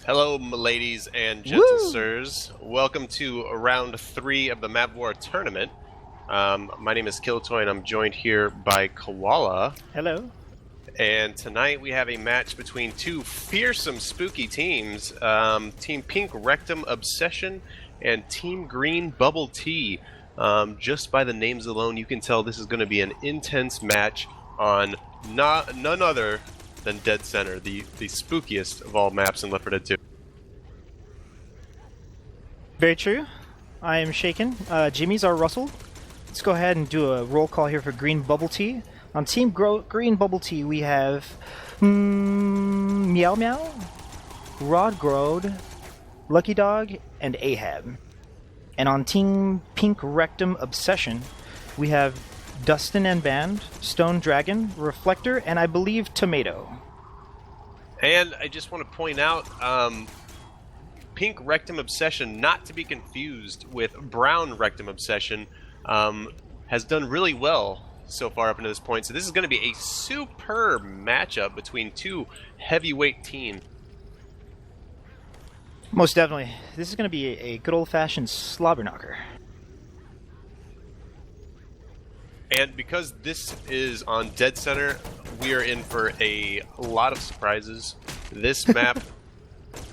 Hello, ladies and gentle Woo! sirs. Welcome to round 3 of the MavWar tournament. My name is Killatoy, and I'm joined here by Koala. Hello. And tonight we have a match between two fearsome, spooky teams. Team Pink Rektum Obsession and Team Green Bubble Tea. Just by the names alone, you can tell this is going to be an intense match on none other than Dead Center, the spookiest of all maps in L4D2. Very true. I am shaken. Jimmy's our Russell. Let's go ahead and do a roll call here for Green Bubble Tea. On Team Green Bubble Tea, we have Meow Meow, Rod Grode, Lucky Dog, and Ahab. And on Team Pink Rektum Obsession, we have Dustin and Band, Stone Dragon, Reflector, and I believe Tomato. And I just want to point out, Pink Rektum Obsession, not to be confused with Brown Rektum Obsession, has done really well so far up until this point. So this is going to be a superb matchup between two heavyweight teams. Most definitely. This is going to be a good old-fashioned slobber knocker. And because this is on Dead Center, we are in for a lot of surprises. This map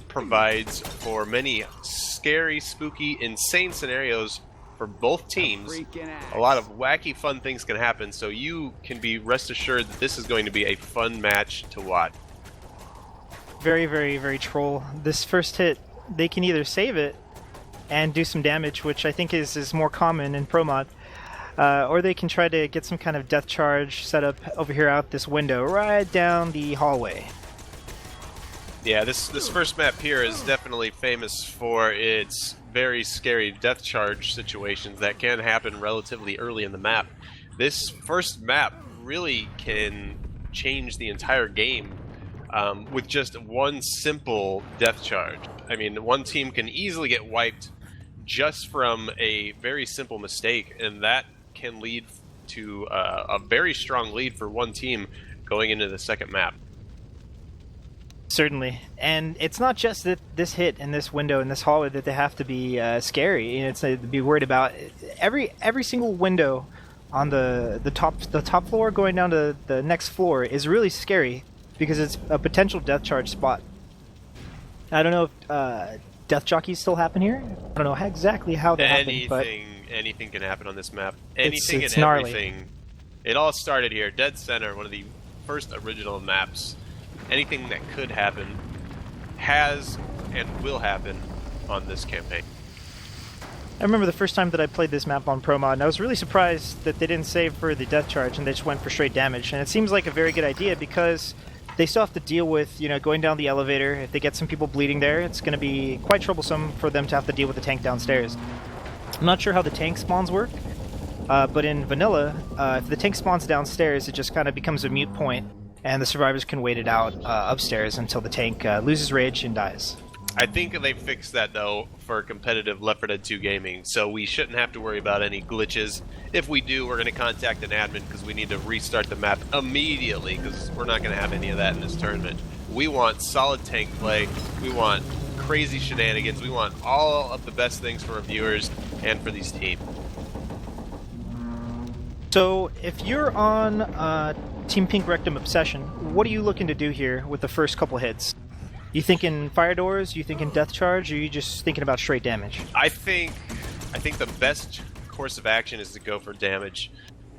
provides for many scary, spooky, insane scenarios for both teams. A lot of wacky, fun things can happen, so you can be rest assured that this is going to be a fun match to watch. Very, very, very troll. This first hit, they can either save it and do some damage, which I think is more common in Pro Mod, or they can try to get some kind of death charge set up over here out this window, right down the hallway. Yeah, this first map here is definitely famous for its very scary death charge situations that can happen relatively early in the map. This first map really can change the entire game with just one simple death charge. I mean, one team can easily get wiped just from a very simple mistake, and that can lead to a very strong lead for one team going into the second map. Certainly, and it's not just that this hit in this window in this hallway that they have to be scary. It's to be worried about. Every single window on the top floor going down to the next floor is really scary because it's a potential death charge spot. I don't know if death jockeys still happen here. I don't know exactly how they happen, but anything can happen on this map. Anything it's and gnarly. Everything. It all started here. Dead Center, one of the first original maps. Anything that could happen has and will happen on this campaign. I remember the first time that I played this map on Pro Mod, and I was really surprised that they didn't save for the death charge and they just went for straight damage. And it seems like a very good idea because they still have to deal with, going down the elevator. If they get some people bleeding there, it's going to be quite troublesome for them to have to deal with the tank downstairs. I'm not sure how the tank spawns work, but in vanilla, if the tank spawns downstairs, it just kind of becomes a mute point, and the survivors can wait it out upstairs until the tank loses rage and dies. I think they fixed that, though, for competitive Left 4 Dead 2 gaming, so we shouldn't have to worry about any glitches. If we do, we're going to contact an admin because we need to restart the map immediately because we're not going to have any of that in this tournament. We want solid tank play, we want crazy shenanigans, we want all of the best things for our viewers and for these teams. So, if you're on Team Pink Rektum Obsession, what are you looking to do here with the first couple hits? You thinking fire doors? You thinking death charge? Or are you just thinking about straight damage? I think the best course of action is to go for damage,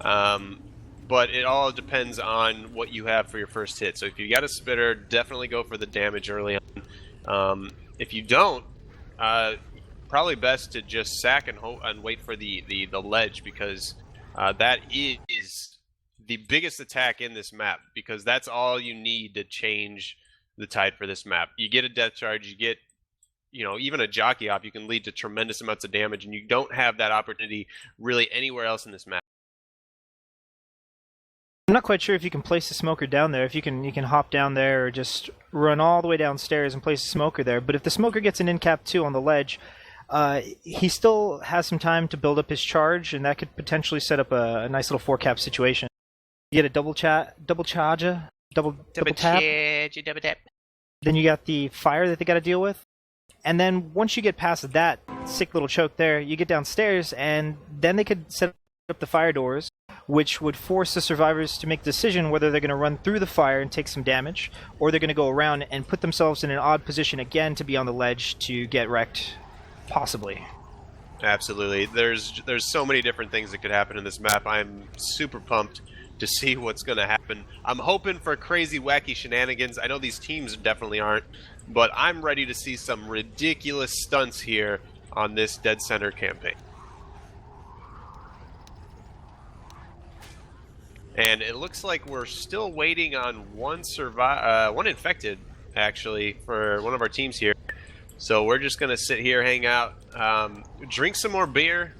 but it all depends on what you have for your first hit. So if you got a spitter, definitely go for the damage early on. If you don't, probably best to just sack and wait for the ledge because that is the biggest attack in this map because that's all you need to change the tide for this map. You get a death charge, you get, even a jockey op, you can lead to tremendous amounts of damage, and you don't have that opportunity really anywhere else in this map. I'm not quite sure if you can place the smoker down there, if you can hop down there or just run all the way downstairs and place the smoker there, but if the smoker gets an end cap 2 on the ledge, he still has some time to build up his charge, and that could potentially set up a nice little 4-cap situation. You get a double tap. Then you got the fire that they got to deal with. And then once you get past that sick little choke there, you get downstairs, and then they could set up the fire doors, which would force the survivors to make a decision whether they're going to run through the fire and take some damage, or they're going to go around and put themselves in an odd position again to be on the ledge to get wrecked, possibly. Absolutely. There's so many different things that could happen in this map. I'm super pumped to see what's going to happen. I'm hoping for crazy, wacky shenanigans. I know these teams definitely aren't, but I'm ready to see some ridiculous stunts here on this Dead Center campaign. And it looks like we're still waiting on one infected, actually, for one of our teams here. So we're just going to sit here, hang out, drink some more beer,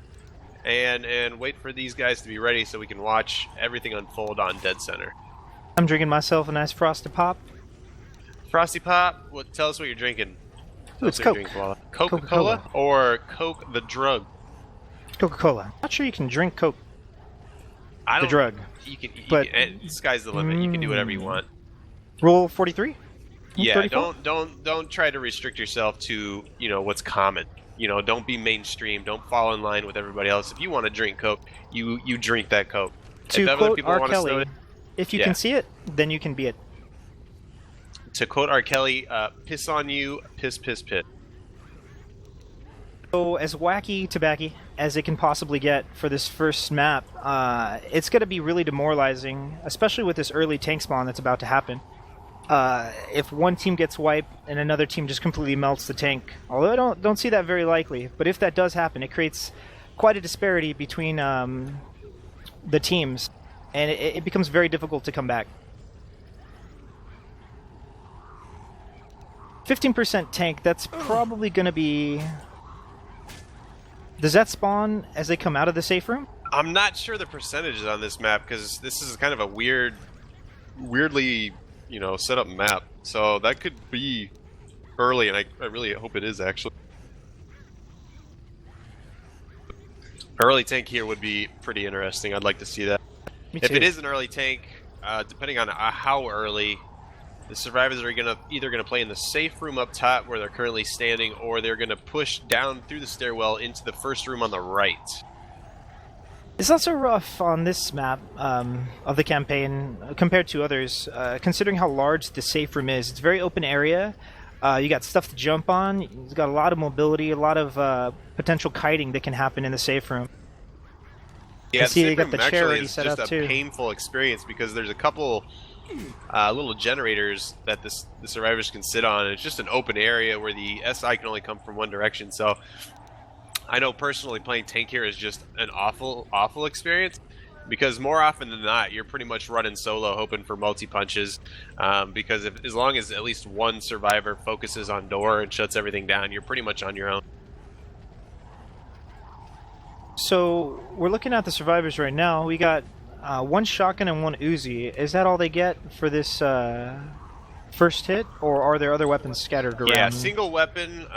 and wait for these guys to be ready so we can watch everything unfold on Dead Center. I'm drinking myself a nice Frosty Pop. Frosty Pop? Tell us what you're drinking. Ooh, it's Coke. Coca-Cola or Coke the drug? Coca-Cola. Not sure you can drink Coke the drug. You can, but sky's the limit. You can do whatever you want. Rule 43? Yeah, 34? don't try to restrict yourself to, what's common. Don't be mainstream. Don't fall in line with everybody else. If you want to drink Coke, you drink that Coke. To quote R. Kelly, if you can see it, then you can be it. To quote R. Kelly, piss on you, piss, piss, piss. So as wacky tobacco as it can possibly get for this first map, it's going to be really demoralizing, especially with this early tank spawn that's about to happen. If one team gets wiped and another team just completely melts the tank, although I don't see that very likely, but if that does happen, it creates quite a disparity between the teams, and it becomes very difficult to come back. 15% tank, that's probably going to be... Does that spawn as they come out of the safe room? I'm not sure the percentages on this map, because this is kind of a weirdly, set up map. So that could be early, and I really hope it is, actually. Early tank here would be pretty interesting. I'd like to see that. Me too. If it is an early tank, depending on how early, the survivors are either going to play in the safe room up top where they're currently standing, or they're going to push down through the stairwell into the first room on the right. It's also rough on this map of the campaign compared to others, considering how large the safe room is. It's a very open area. You got stuff to jump on. You've got a lot of mobility, a lot of potential kiting that can happen in the safe room. Yeah, see, they got the the chair already set up just too. A painful experience because there's a couple little generators that the survivors can sit on. And it's just an open area where the SI can only come from one direction. So I know personally playing tank here is just an awful experience because more often than not you're pretty much running solo hoping for multi-punches because as long as at least one survivor focuses on door and shuts everything down, you're pretty much on your own. So we're looking at the survivors right now. We got one shotgun and one Uzi. Is that all they get for this first hit, or are there other weapons scattered around? Yeah, single weapon.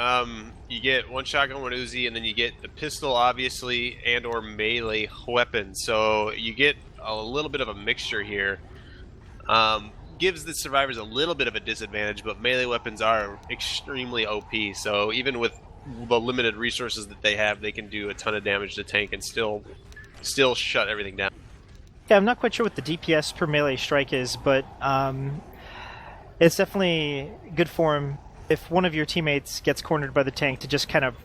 You get one shotgun, one Uzi, and then you get the pistol, obviously, and or melee weapon. So you get a little bit of a mixture here. Gives the survivors a little bit of a disadvantage, but melee weapons are extremely OP. So even with the limited resources that they have, they can do a ton of damage to tank and still shut everything down. Yeah, I'm not quite sure what the DPS per melee strike is, but it's definitely good form if one of your teammates gets cornered by the tank to just kind of,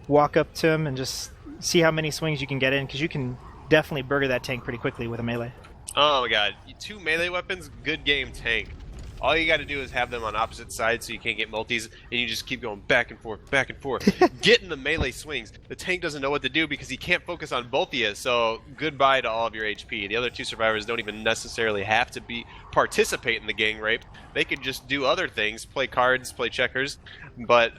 walk up to him and just see how many swings you can get in, because you can definitely burger that tank pretty quickly with a melee. Oh my god, 2 melee weapons, good game tank. All you got to do is have them on opposite sides so you can't get multis, and you just keep going back and forth, back and forth. Get in the melee swings. The tank doesn't know what to do because he can't focus on both of you, so goodbye to all of your HP. The other 2 survivors don't even necessarily have to participate in the gang rape. They could just do other things, play cards, play checkers, but,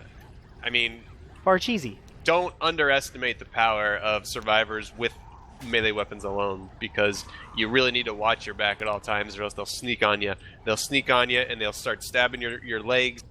I mean... Or cheesy. Don't underestimate the power of survivors with melee weapons alone, because you really need to watch your back at all times, or else they'll sneak on you. They'll sneak on you and they'll start stabbing your legs,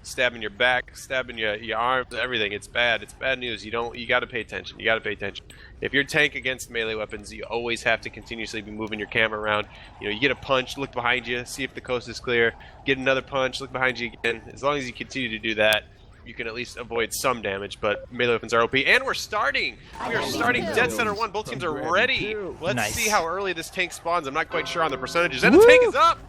stabbing your back, stabbing your arms, everything. It's bad. It's bad news. You got to pay attention. You got to pay attention. If you're tank against melee weapons, you always have to continuously be moving your camera around. You get a punch, look behind you, see if the coast is clear. Get another punch, look behind you again. As long as you continue to do that, you can at least avoid some damage, but melee weapons are OP. And we're starting! We are starting Dead Center 1. Both teams are ready. Let's see how early this tank spawns. I'm not quite sure on the percentages. And the tank is up!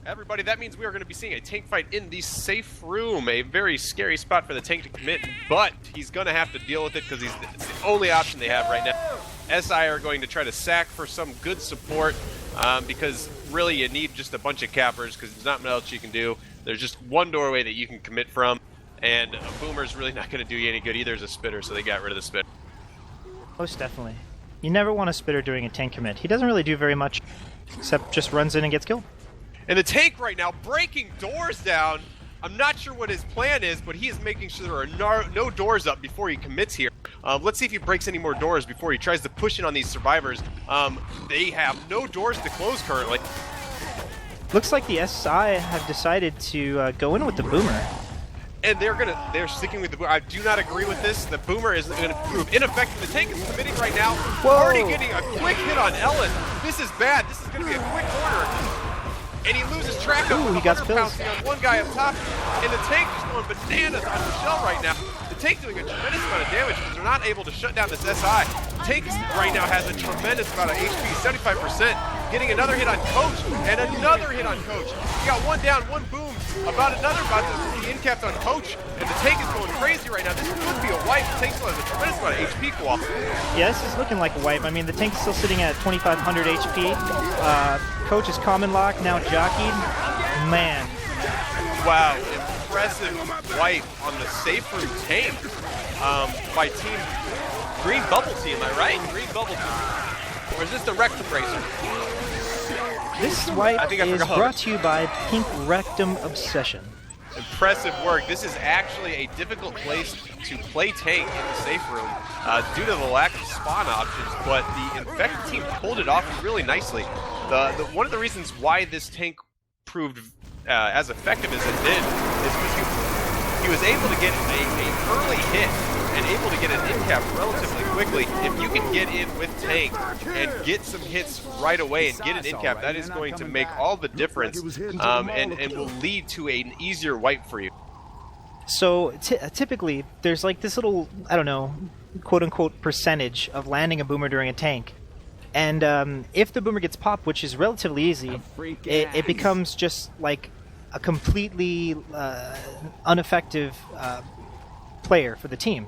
Everybody, that means we are going to be seeing a tank fight in the safe room. A very scary spot for the tank to commit, but he's going to have to deal with it because it's the only option they have right now. SI are going to try to sack for some good support because really you need just a bunch of cappers because there's not much else you can do. There's just one doorway that you can commit from, and a boomer's really not going to do you any good either as a spitter, so they got rid of the spitter. Most definitely. You never want a spitter doing a tank commit. He doesn't really do very much, except just runs in and gets killed. And the tank right now breaking doors down. I'm not sure what his plan is, but he is making sure there are no doors up before he commits here. Let's see if he breaks any more doors before he tries to push in on these survivors. They have no doors to close currently. Looks like the SI have decided to go in with the boomer. And they're sticking with the boomer. I do not agree with this. The boomer is going to prove ineffective. The tank is committing right now. Whoa. Already getting a quick hit on Ellen. This is bad. This is going to be a quick corner. And he loses track of he got pouncing on one guy up top. And the tank is going bananas on Michelle right now. The tank doing a tremendous amount of damage because they're not able to shut down this SI. The tank right now has a tremendous amount of HP, 75%. Getting another hit on Coach and another hit on Coach. You got one down, one boom. About to be in-capped on Coach. And the tank is going crazy right now. This could be a wipe. The tank still has a tremendous amount of HP koala. Yeah, this is looking like a wipe. I mean, the tank's still sitting at 2,500 HP. Coach is common lock, now jockeyed. Man. Wow, impressive wipe on the safe room tank by team Green Bubble Team, am I right? Green Bubble Team. Or is this the Rektum Racer? This wipe is brought to you by Pink Rektum Obsession. Impressive work. This is actually a difficult place to play tank in the safe room due to the lack of spawn options, but the infected team pulled it off really nicely. One of the reasons why this tank proved as effective as it did is because he was able to get an early hit and able to get an in-cap relatively quickly. If you can get in with tank and get some hits right away and get an in-cap, that is going to make all the difference and will lead to an easier wipe for you. So typically, there's like this little, I don't know, quote-unquote percentage of landing a boomer during a tank. And if the boomer gets popped, which is relatively easy, it becomes just like a completely ineffective player for the team.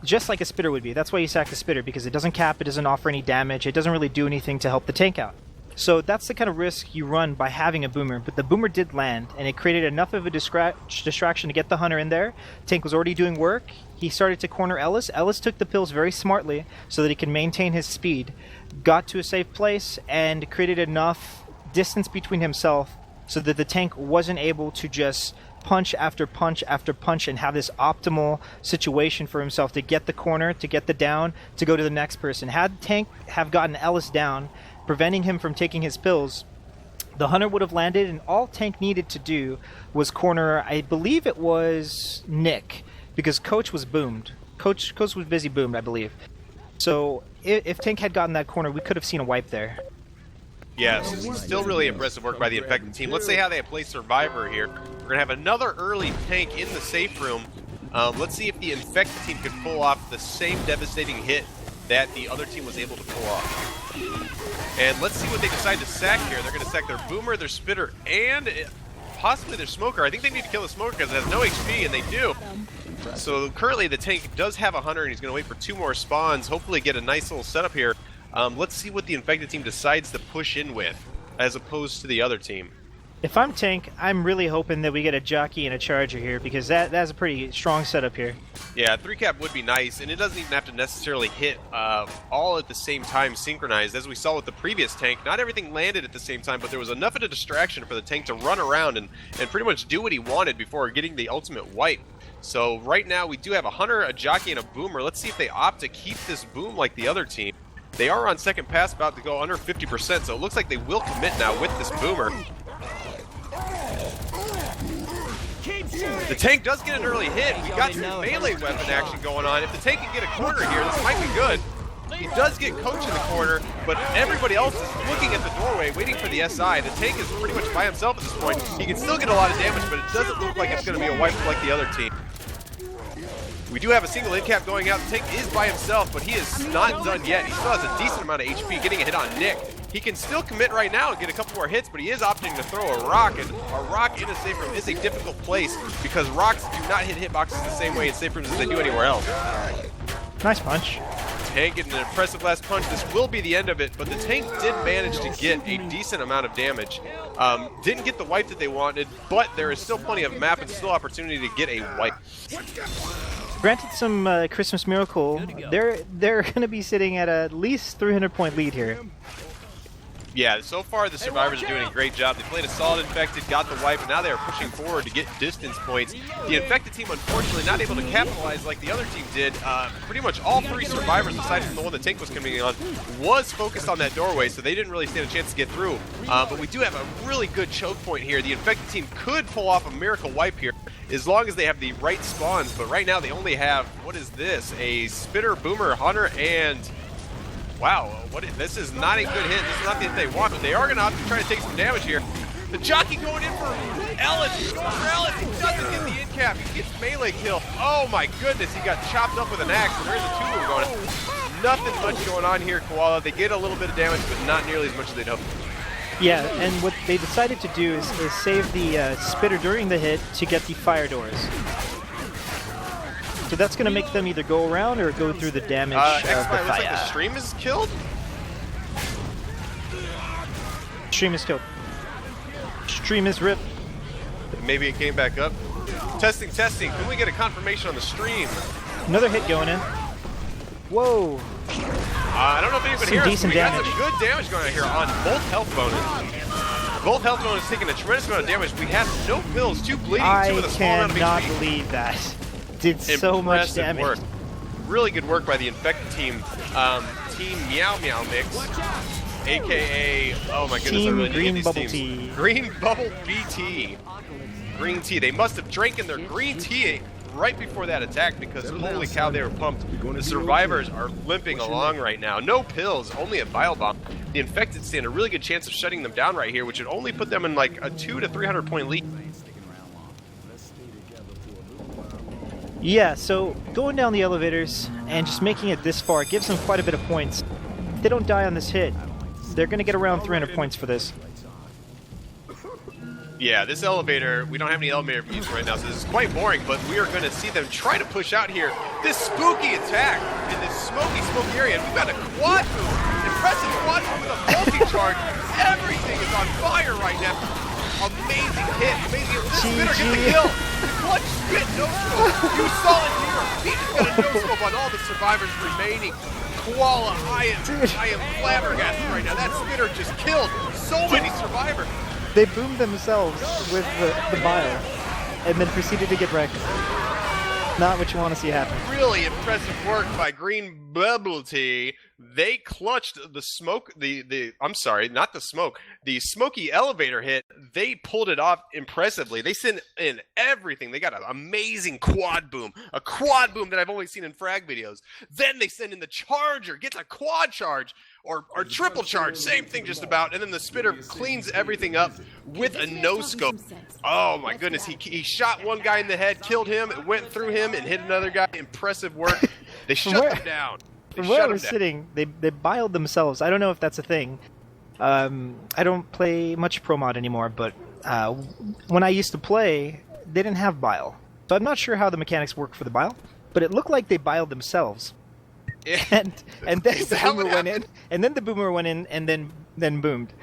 Just like a spitter would be. That's why you sack the spitter, because it doesn't cap, it doesn't offer any damage, it doesn't really do anything to help the tank out. So that's the kind of risk you run by having a boomer, but the boomer did land, and it created enough of a distraction to get the hunter in there. Tank was already doing work. He started to corner Ellis. Ellis took the pills very smartly so that he can maintain his speed, got to a safe place, and created enough distance between himself so that the tank wasn't able to just punch after punch after punch and have this optimal situation for himself to get the corner, to get the down, to go to the next person. Had tank have gotten Ellis down, preventing him from taking his pills, the hunter would have landed, and all tank needed to do was corner, I believe it was Nick, because Coach was boomed. Coach was busy boomed, I believe. So if tank had gotten that corner, we could have seen a wipe there. Yeah, still really impressive work by the infected team. Let's see how they play Survivor here. We're going to have another early tank in the safe room. Let's see if the infected team can pull off the same devastating hit that the other team was able to pull off. And let's see what they decide to sack here. They're going to sack their boomer, their spitter, and possibly their smoker. I think they need to kill the smoker because it has no HP, and they do. So currently the tank does have a hunter, and he's going to wait for 2 more spawns, hopefully get a nice little setup here. Let's see what the infected team decides to push in with, as opposed to the other team. If I'm tank, I'm really hoping that we get a jockey and a charger here, because that's a pretty strong setup here. Yeah, 3-cap would be nice, and it doesn't even have to necessarily hit all at the same time synchronized. As we saw with the previous tank, not everything landed at the same time, but there was enough of a distraction for the tank to run around and pretty much do what he wanted before getting the ultimate wipe. So right now we do have a hunter, a jockey, and a boomer. Let's see if they opt to keep this boom like the other team. They are on second pass, about to go under 50%, so it looks like they will commit now with this boomer. The tank does get an early hit. We got some melee weapon action going on. If the tank can get a corner here, this might be good. He does get Coach in the corner, but everybody else is looking at the doorway, waiting for the SI. The tank is pretty much by himself at this point. He can still get a lot of damage, but it doesn't look like it's going to be a wipe like the other team. We do have a single in-cap going out. The tank is by himself, but he is not done yet. He still has a decent amount of HP, getting a hit on Nick. He can still commit right now and get a couple more hits, but he is opting to throw a rock, and a rock in a safe room is a difficult place because rocks do not hit hitboxes the same way in safe rooms as they do anywhere else. Nice punch. Tank getting an impressive last punch. This will be the end of it, but the tank did manage to get a decent amount of damage. Didn't get the wipe that they wanted, but there is still plenty of map and still opportunity to get a wipe. Granted some Christmas Miracle, they're going to be sitting at least 300-point lead here. Yeah, so far the survivors are doing a great job. They played a solid infected, got the wipe, and now they are pushing forward to get distance points. The infected team, unfortunately, not able to capitalize like the other team did. Pretty much all three survivors, aside from the one the tank was coming on, was focused on that doorway, so they didn't really stand a chance to get through. But we do have a really good choke point here. The infected team could pull off a miracle wipe here, as long as they have the right spawns, but right now they only have, what is this? A Spitter, Boomer, Hunter, and... Wow, this is not a good hit. This is not the hit they want, but they are going to have to try to take some damage here. The jockey going in for Ellis. He's going for Ellis. He doesn't get the in-cap. He gets melee kill. Oh my goodness, he got chopped up with an axe, and there's a two-move going on. Nothing much going on here, Koala. They get a little bit of damage, but not nearly as much as they'd hoped. Yeah, and what they decided to do is save the Spitter during the hit to get the fire doors. So that's going to make them either go around or go through the damage of the xbye, fire. looks like the stream is killed? Stream is killed. Stream is ripped. Maybe it came back up. Testing, testing. Can we get a confirmation on the stream? Another hit going in. Whoa. I don't know if anybody Some hears us. decent We got damage. some good damage going on here on both health bonus. Both health bonus taking a tremendous amount of damage. We have no pills, 2 bleeding, 2 I with a small amount of cannot HP. believe that. Did so much Impressive damage. work. Really good work by the infected team. Team Meow Meow Mix, aka, oh my goodness, I Team really need Green these Bubble teams. Tea. Green Bubble BT. Green tea. They must have drinking their green tea right before that attack because holy cow, they were pumped. The survivors are limping along right now. No pills, only a bile bomb. The infected stand a really good chance of shutting them down right here, which would only put them in like a 200 to 300 point lead. Yeah, so going down the elevators and just making it this far gives them quite a bit of points. If they don't die on this hit, they're going to get around 300 points for this. Yeah, this elevator, we don't have any elevator views right now, so this is quite boring, but we are going to see them try to push out here. This spooky attack in this smoky area, and we've got a quad boom, impressive quad boom with a multi-charge. Everything is on fire right now. Amazing hit, amazing. This Spitter gets the kill. The clutch spit no-scope. You saw it here. He just got a no-scope on all the survivors remaining. Koala, I am flabbergasted right now. That Spitter just killed so many survivors. They boomed themselves with the bile and then proceeded to get wrecked. Not what you want to see happen. Really impressive work by Green Bubble Tea. They clutched the smoke, I'm sorry, not the smoke, the smoky elevator hit. They pulled it off impressively. They sent in everything. They got an amazing quad boom, a quad boom that I've only seen in frag videos. Then they send in the charger, gets a quad charge, or triple charge, same thing just about. And then the Spitter cleans everything up with a no-scope. Oh my goodness, he shot one guy in the head, killed him, it went through him, and hit another guy. Impressive work. They shut them down. From where we're sitting, they biled themselves. I don't know if that's a thing. I don't play much Pro Mod anymore, but when I used to play, they didn't have bile. So I'm not sure how the mechanics work for the bile, but it looked like they biled themselves. Yeah. And then the boomer went in, and then the boomer went in, and then boomed.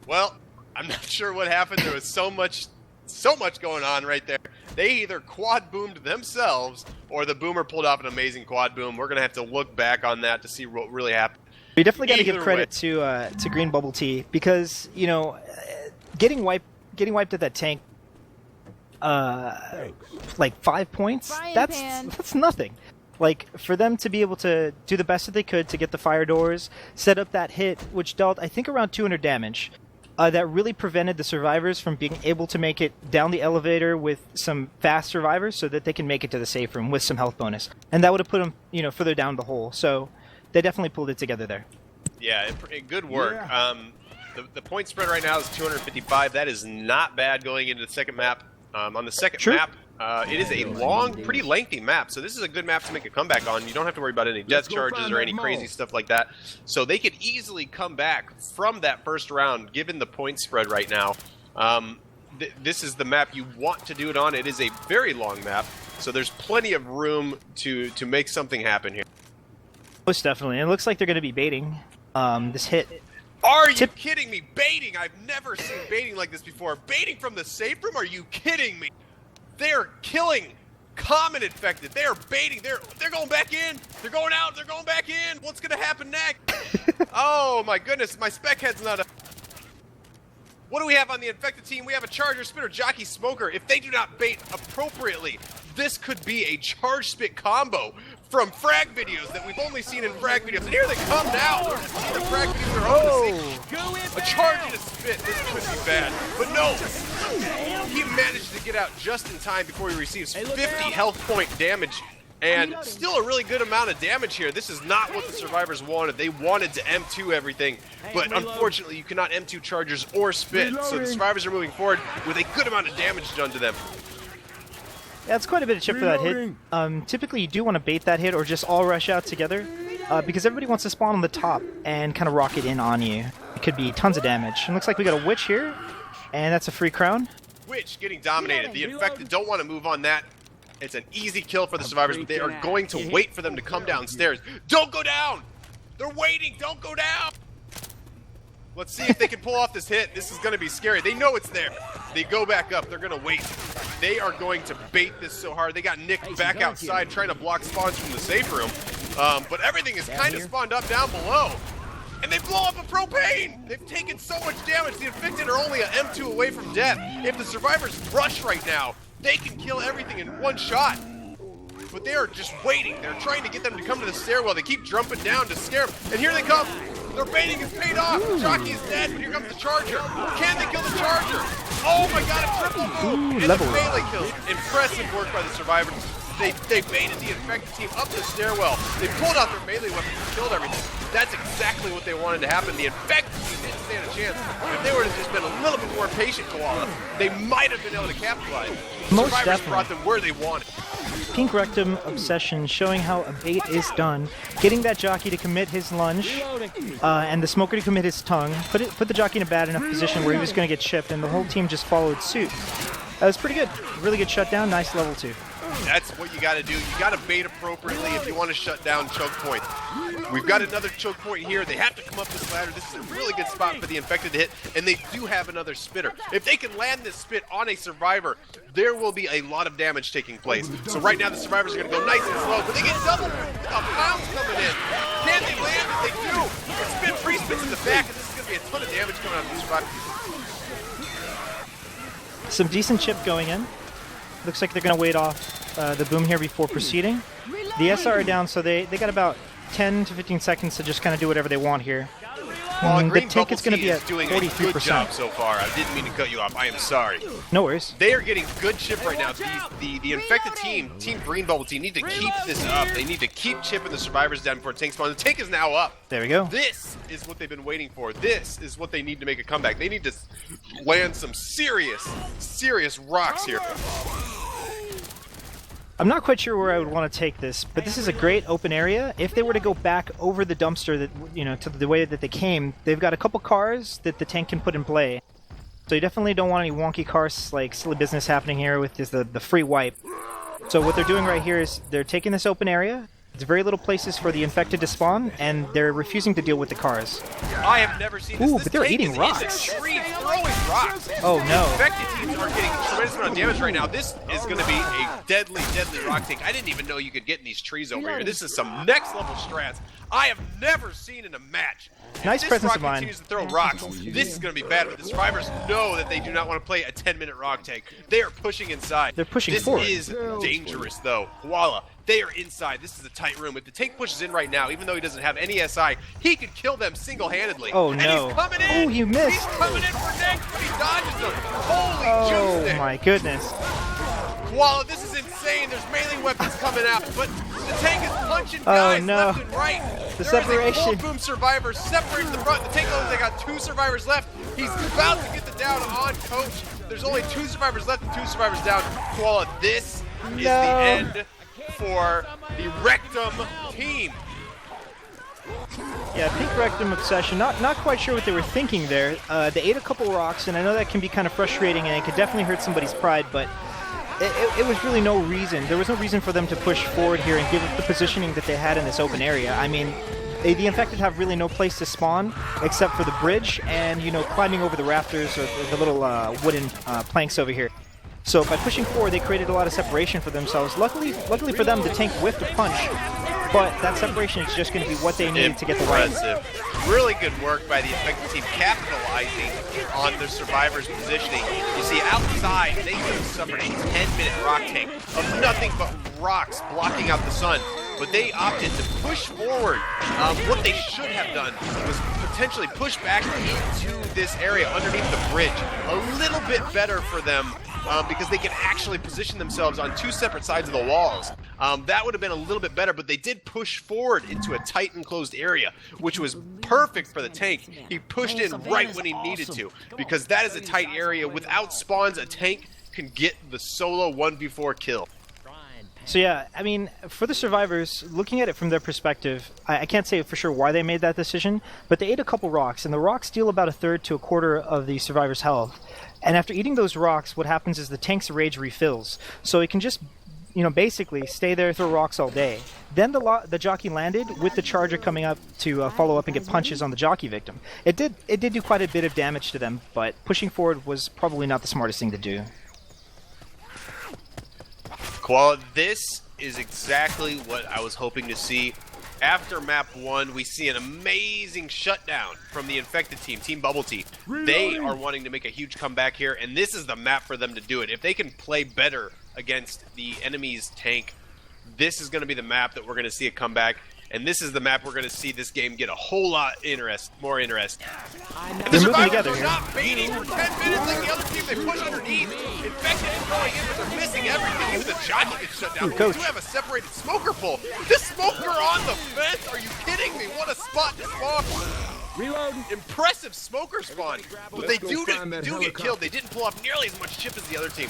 Well, I'm not sure what happened. There was so much going on right there. They either quad boomed themselves, or the boomer pulled off an amazing quad boom. We're gonna have to look back on that to see what really happened. We definitely got to give credit to Green Bubble Tea because getting wiped at that tank, like 5 points. That's nothing. Like, for them to be able to do the best that they could to get the fire doors, set up that hit, which dealt, I think, around 200 damage. that really prevented the survivors from being able to make it down the elevator with some fast survivors so that they can make it to the safe room with some health bonus. And that would have put them, you know, further down the hole. So they definitely pulled it together there. Yeah, good work. Yeah. The point spread right now is 255. That is not bad going into the second map. On the second map, it is a long, pretty lengthy map, so this is a good map to make a comeback on. You don't have to worry about any death charges or any crazy stuff like that. So they could easily come back from that first round, given the point spread right now. This is the map you want to do it on. It is a very long map, so there's plenty of room to make something happen here. Most definitely. And it looks like they're going to be baiting this hit. Are you kidding me? Baiting! I've never seen baiting like this before. Baiting from the safe room? Are you kidding me? They're killing common infected. They're baiting. They're going back in. They're going out. They're going back in. What's going to happen next? Oh my goodness, my spec head's not up. What do we have on the infected team? We have a charger, spitter, jockey, smoker. If they do not bait appropriately, this could be a charge spit combo from frag videos that we've only seen in frag videos. And here they come now. We're just seeing the frag videos. A charge and a spit. This could be bad. But no, he managed to get out just in time before he receives 50 health point damage. And still a really good amount of damage here. This is not what the survivors wanted. They wanted to M2 everything, but unfortunately you cannot M2 chargers or spit. So the survivors are moving forward with a good amount of damage done to them. Yeah, it's quite a bit of chip for that hit. Typically you do want to bait that hit or just all rush out together because everybody wants to spawn on the top and kind of rocket in on you. It could be tons of damage. It looks like we got a witch here, and that's a free crown. Witch getting dominated. The infected don't want to move on that. It's an easy kill for the survivors, but they are going to wait for them to come downstairs. Don't go down! They're waiting! Don't go down! Let's see if they can pull off this hit. This is going to be scary. They know it's there. They go back up. They're going to wait. They are going to bait this so hard. They got Nick back outside trying to block spawns from the safe room. But everything is kind of spawned up down below. And they blow up a propane! They've taken so much damage. The infected are only an M2 away from death. If the survivors rush right now, they can kill everything in one shot. But they are just waiting. They're trying to get them to come to the stairwell. They keep jumping down to scare them. And here they come. Their baiting is paid off. Jockey is dead, but here comes the charger. Can they kill the charger? Oh my god, a triple move! And the melee kill. Impressive work by the survivors. They baited the infected team up the stairwell. They pulled out their melee weapons and killed everything. That's exactly what they wanted to happen. The infected team didn't stand a chance. If they would have just been a little bit more patient, Koala, they might have been able to capitalize. The Most survivors definitely brought them where they wanted. Pink Rectum Obsession showing how a bait is done. Getting that jockey to commit his lunge and the smoker to commit his tongue. Put the jockey in a bad enough position where he was going to get chipped, and the whole team just followed suit. That was pretty good. Really good shutdown. Nice level 2. That's what you got to do. You got to bait appropriately if you want to shut down choke points. We've got another choke point here. They have to come up this ladder. This is a really good spot for the infected to hit, and they do have another spitter. If they can land this spit on a survivor, there will be a lot of damage taking place. So right now the survivors are going to go nice and slow, but they get double pounds coming in. Can they land it? They do. The spin free spins in the back, and this is going to be a ton of damage coming out of the survivors. Some decent chip going in. Looks like they're going to wait off the boom here before proceeding. The SR are down, so they got about 10 to 15 seconds to just kind of do whatever they want here. The take is going to be at 43%. A good job so far. I didn't mean to cut you off. I am sorry. No worries. They are getting good chip right now. The infected team, Team Green Bubble Team, need to keep this up. They need to keep chipping the survivors down before tank spawn. The tank is now up. There we go. This is what they've been waiting for. This is what they need to make a comeback. They need to land some serious rocks here. I'm not quite sure where I would want to take this, but this is a great open area. If they were to go back over the dumpster, that to the way that they came, they've got a couple cars that the tank can put in play. So you definitely don't want any wonky cars, like silly business happening here with the free wipe. So what they're doing right here is they're taking this open area. There's very little places for the infected to spawn, and they're refusing to deal with the cars. I have never seen this. Ooh, but they're eating rocks. Tree throwing rocks. Oh no. The infected teams are getting a tremendous amount of damage right now. This is going to be a deadly rock tank. I didn't even know you could get in these trees over here. This is some next level strats I have never seen in a match. Nice presence of mind. Continues to throw rocks. This is going to be bad, but the survivors know that they do not want to play a 10-minute rock tank. They are pushing inside. They're pushing forward. This is dangerous, though. Koala, They are inside. This is a tight room. If the tank pushes in right now, even though he doesn't have any SI, he could kill them single-handedly. Oh, and no. He's coming in. Oh, you missed. He's coming in for next, but he dodges them. Holy Oh, juice stick. my goodness. Koala, this is insane. There's melee weapons coming out, but the tank is punching guys no. left and right. The There separation. is a full boom survivor separated from the front. The tank only got 2 survivors left. He's about to get the down on Coach. There's only 2 survivors left and 2 survivors down. Koala, this is the end for the Rektum team. Yeah, Pink Rektum Obsession, not quite sure what they were thinking there. They ate a couple rocks, and I know that can be kind of frustrating, and it could definitely hurt somebody's pride, but it was really no reason. There was no reason for them to push forward here and give up the positioning that they had in this open area. I mean, the Infected have really no place to spawn except for the bridge and, you know, climbing over the rafters or the little wooden planks over here. So by pushing forward, they created a lot of separation for themselves. Luckily for them, the tank whiffed a punch, but that separation is just going to be what they needed to get the win. Really good work by the Infected team capitalizing on their survivors' positioning. You see, outside, they could have suffered a 10-minute rock tank of nothing but rocks blocking out the sun. But they opted to push forward. What they should have done was potentially push back into this area underneath the bridge. A little bit better for them because they can actually position themselves on 2 separate sides of the walls. That would have been a little bit better, but they did push forward into a tight enclosed area, which was perfect for the tank. He pushed in right when he needed to, because that is a tight area. Without spawns, a tank can get the solo 1v4 kill. So yeah, I mean, for the survivors, looking at it from their perspective, I can't say for sure why they made that decision, but they ate a couple rocks, and the rocks deal about 1/3 to 1/4 of the survivors' health. And after eating those rocks, what happens is the tank's rage refills. So it can just, you know, basically stay there, throw rocks all day. Then the jockey landed with the charger coming up to follow up and get punches on the jockey victim. It did do quite a bit of damage to them, but pushing forward was probably not the smartest thing to do. Koala, this is exactly what I was hoping to see. After map 1, we see an amazing shutdown from the Infected team, Team Bubble Tea. They are wanting to make a huge comeback here, and this is the map for them to do it. If they can play better against the enemy's tank, this is going to be the map that we're going to see a comeback. And this is the map we're going to see this game get a whole lot more interest. They're moving together They're not baiting for 10 minutes like the other team. They push underneath. Infected is going in, but they're missing everything. Even the jockey gets shut down. Coach. We do have a separated smoker pull. This smoker on the fence. Are you kidding me? What a spot to spawn. Reload. Impressive smoker spawn. But they do get killed. They didn't pull off nearly as much chip as the other team.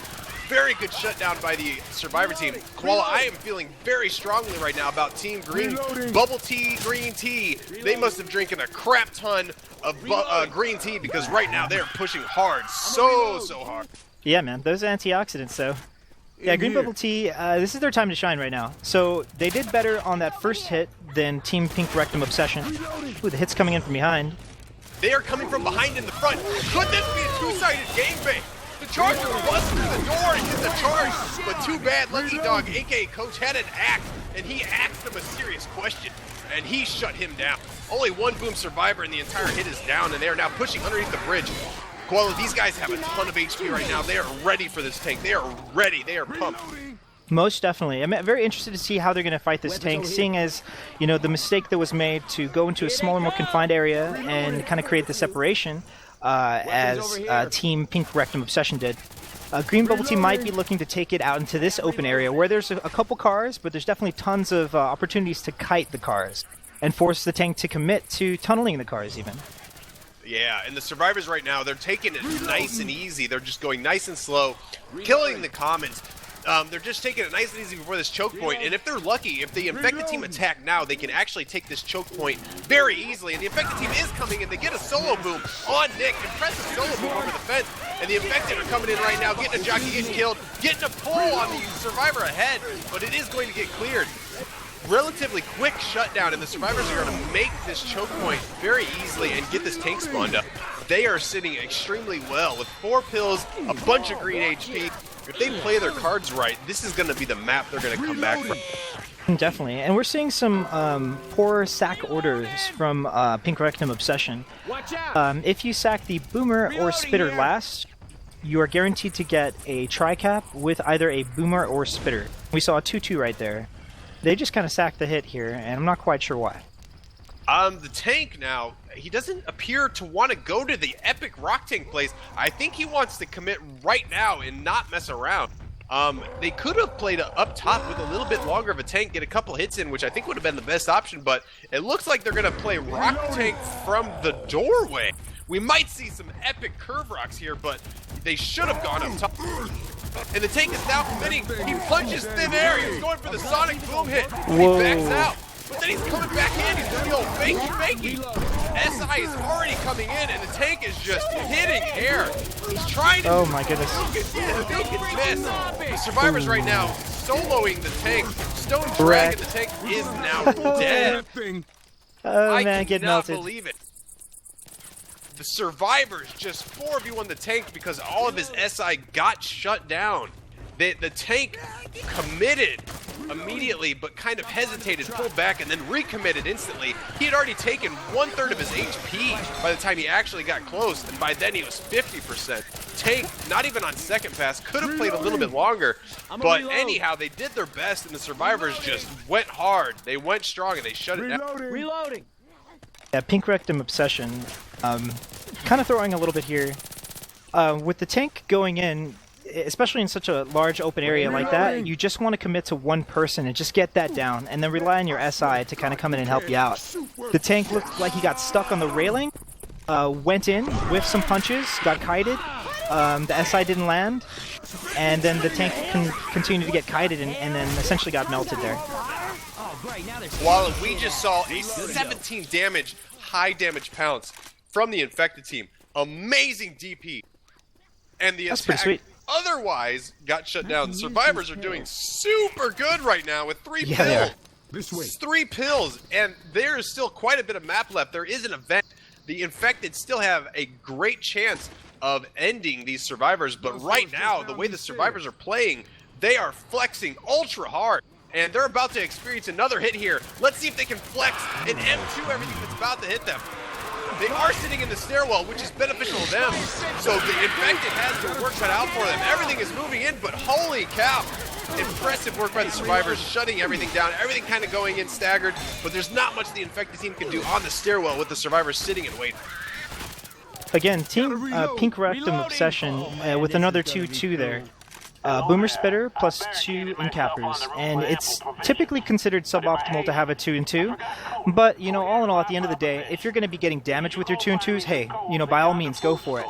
Very good shutdown by the Survivor team. Koala, I am feeling very strongly right now about Team Green. Bubble Tea, Green Tea. They must have drinking a crap ton of green tea because right now they're pushing hard. So hard. Yeah, man, those antioxidants, though. Yeah, Green Bubble Tea, this is their time to shine right now. So they did better on that first hit than Team Pink Rektum Obsession. Ooh, the hit's coming in from behind. They are coming from behind in the front. Could this be a two-sided gangbang? The Charger busts through the door and gets a charge, but too bad Lucky Dog, aka Coach, had an axe, and he asked him a serious question, and he shut him down. Only one boom survivor and the entire hit is down, and they are now pushing underneath the bridge. Koala, these guys have a ton of HP right now. They are ready for this tank. They are ready. They are pumped. Most definitely. I'm very interested to see how they're going to fight this tank, seeing as, you know, the mistake that was made to go into a smaller, more confined area and kind of create the separation as Team Pink Rektum Obsession did. Green Bubble Tea might be looking to take it out into this open area where there's a couple cars, but there's definitely tons of opportunities to kite the cars and force the tank to commit to tunneling the cars even. Yeah, and the survivors right now, they're taking it nice and easy. They're just going nice and slow, killing the commons. They're just taking it nice and easy before this choke point, and if they're lucky, if the Infected team attack now, they can actually take this choke point very easily, and the Infected team is coming in. They get a solo boom on Nick, impressive solo boom over the fence, and the Infected are coming in right now, getting a jockey, getting killed, getting a pull on the survivor ahead, but it is going to get cleared. Relatively quick shutdown, and the survivors are going to make this choke point very easily and get this tank spawned up. They are sitting extremely well with 4 pills, a bunch of green HP. If they play their cards right, this is going to be the map they're going to come back from. Definitely, and we're seeing some poor sack orders from Pink Rektum Obsession. If you sack the Boomer or Spitter last, you are guaranteed to get a tri-cap with either a Boomer or Spitter. We saw a 2-2 right there. They just kind of sacked the hit here, and I'm not quite sure why. The tank now, he doesn't appear to want to go to the epic rock tank plays. I think he wants to commit right now and not mess around. They could have played up top with a little bit longer of a tank, get a couple hits in, which I think would have been the best option, but it looks like they're going to play rock tank from the doorway. We might see some epic curve rocks here, but they should have gone up top. And the tank is now committing. He punches thin air. He's going for the sonic boom hit. Whoa. He backs out. But then he's coming back in. He's doing the old fakey. SI is already coming in, and the tank is just hitting air. He's trying to. Oh my goodness. Nuke and miss. The survivors right now soloing the tank. Stone Dragon, the tank is now dead. Oh I man, get cannot melted. believe it. The survivors just 4v1 the tank because all of his SI got shut down. The tank committed immediately, but kind of hesitated, pulled back, and then recommitted instantly. He had already taken 1/3 of his HP by the time he actually got close, and by then he was 50%. Tank, not even on second pass, could have played a little bit longer, but anyhow, they did their best, and the survivors just went hard. They went strong, and they shut it down. Reloading. Yeah, Pink Rectum Obsession. Kind of throwing a little bit here. With the tank going in, especially in such a large open area like that, you just want to commit to one person and just get that down, and then rely on your SI to kind of come in and help you out. The tank looked like he got stuck on the railing, went in, whiffed some punches, got kited, the SI didn't land, and then the tank continued to get kited and then essentially got melted there. While we just saw a 17 damage, high damage pounce from the infected team. Amazing DP. And the That's pretty attack sweet. otherwise got shut down. The survivors are doing super good right now with 3 Yeah, pills. they are. This way. 3 pills, and there is still quite a bit of map left. There is an event. The infected still have a great chance of ending these survivors, but right now, the way the survivors are playing, they are flexing ultra hard, and they're about to experience another hit here. Let's see if they can flex and M2 everything that's about to hit them. They are sitting in the stairwell, which is beneficial to them, so the infected has their work cut out for them. Everything is moving in, but holy cow. Impressive work by the survivors, shutting everything down, everything kind of going in staggered, but there's not much the infected team can do on the stairwell with the survivors sitting and waiting. Again, Team Pink Rectum Obsession with another 2-2 there. Boomer Spitter plus 2 Encappers, and it's typically considered suboptimal to have a 2-2, but, you know, all in all, at the end of the day, if you're going to be getting damage with your 2-2s, hey, you know, by all means, go for it.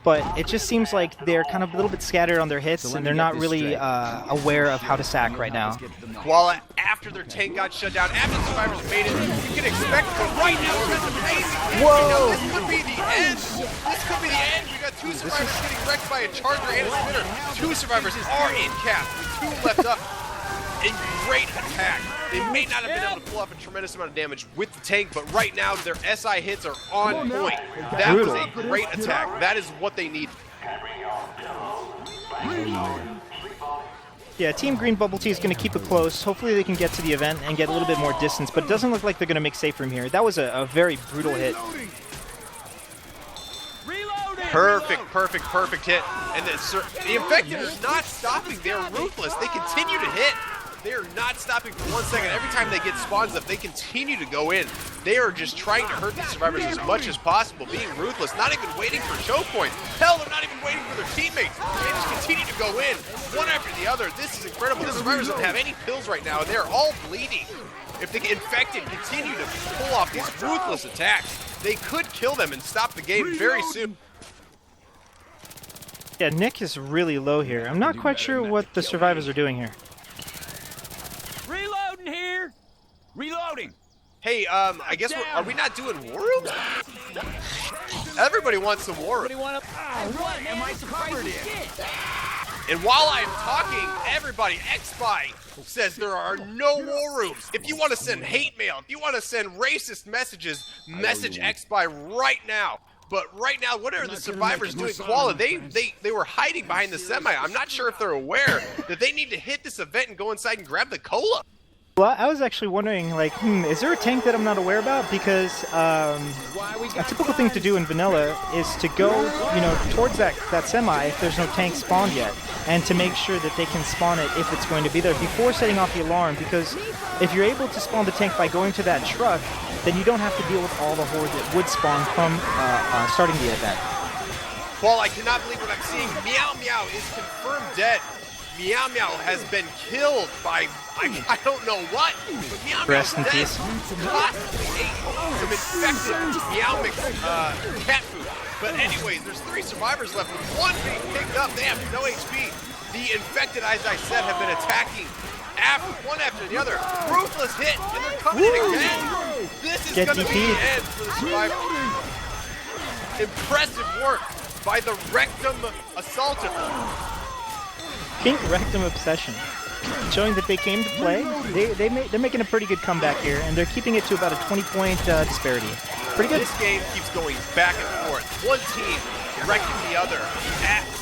But it just seems like they're kind of a little bit scattered on their hits, and they're not really aware of how to sack right now. Koala, after their tank got shut down, after the survivors made it, you can expect, but right now we're at the basic. Whoa! This could be the end. This could be the end. We got 2 survivors getting wrecked by a charger and a spitter. 2 survivors are in cap, with 2 left up. A great attack. They may not have been able to pull off a tremendous amount of damage with the tank, but right now their SI hits are on point. That was a great attack. That is what they need. Yeah, Team Green Bubble Tea is going to keep it close. Hopefully they can get to the event and get a little bit more distance, but it doesn't look like they're going to make safe room here. That was a very brutal hit. Perfect hit. And the infected are not stopping. They're ruthless. They continue to hit. They are not stopping for 1 second. Every time they get spawns up, they continue to go in. They are just trying to hurt the survivors as much as possible, being ruthless, not even waiting for choke points. Hell, they're not even waiting for their teammates. They just continue to go in, one after the other. This is incredible. The survivors don't have any pills right now, and they're all bleeding. If the infected continue to pull off these ruthless attacks, they could kill them and stop the game very soon. Yeah, Nick is really low here. I'm not quite sure what the survivors are doing here. Reloading here. Reloading. Hey, I guess are we not doing war rooms? Everybody wants some war rooms. What am I covered in? And while I'm talking, everybody, xbye says there are no war rooms. If you want to send hate mail, if you want to send racist messages, message xbye right now. But right now, what are the survivors doing? Koala, they were hiding behind the semi. I'm not sure if they're aware that they need to hit this event and go inside and grab the cola. Well, I was actually wondering, like, is there a tank that I'm not aware about? Because a typical thing to do in vanilla is to go, you know, towards that semi if there's no tank spawned yet, and to make sure that they can spawn it if it's going to be there before setting off the alarm. Because if you're able to spawn the tank by going to that truck, then you don't have to deal with all the horde that would spawn from starting the event. Well, I cannot believe what I'm seeing. Meow Meow is confirmed dead. Meow Meow has been killed by I don't know what. But Meow Meow's Rest in dead. peace. Possibly ate some infected Meow Mix cat food. But anyways, there's 3 survivors left with 1 being picked up. They have no HP. The infected, as I said, have been attacking one after the other. Ruthless hit, and they're coming in again. This is going to be the end for the survivors. Impressive work by the Rektum Assaulter. Pink Rektum Obsession, showing that they came to play. They're making a pretty good comeback here, and they're keeping it to about a 20-point disparity. Pretty good. This game keeps going back and forth. One team wrecking the other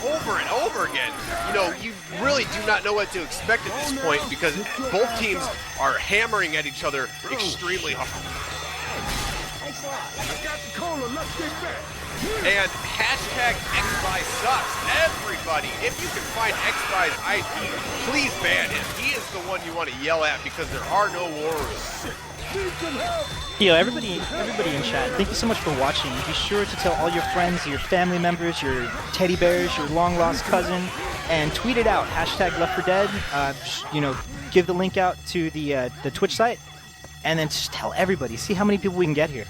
over and over again. You know, you really do not know what to expect at this point because both teams are hammering at each other extremely hard. And hashtag xbye sucks. Everybody, if you can find xbye's IP, please ban him. He is the one you want to yell at because there are no warriors. Yo, everybody in chat, thank you so much for watching. Be sure to tell all your friends, your family members, your teddy bears, your long-lost cousin, and tweet it out. Hashtag Left4Dead. You know, give the link out to the Twitch site, and then just tell everybody. See how many people we can get here.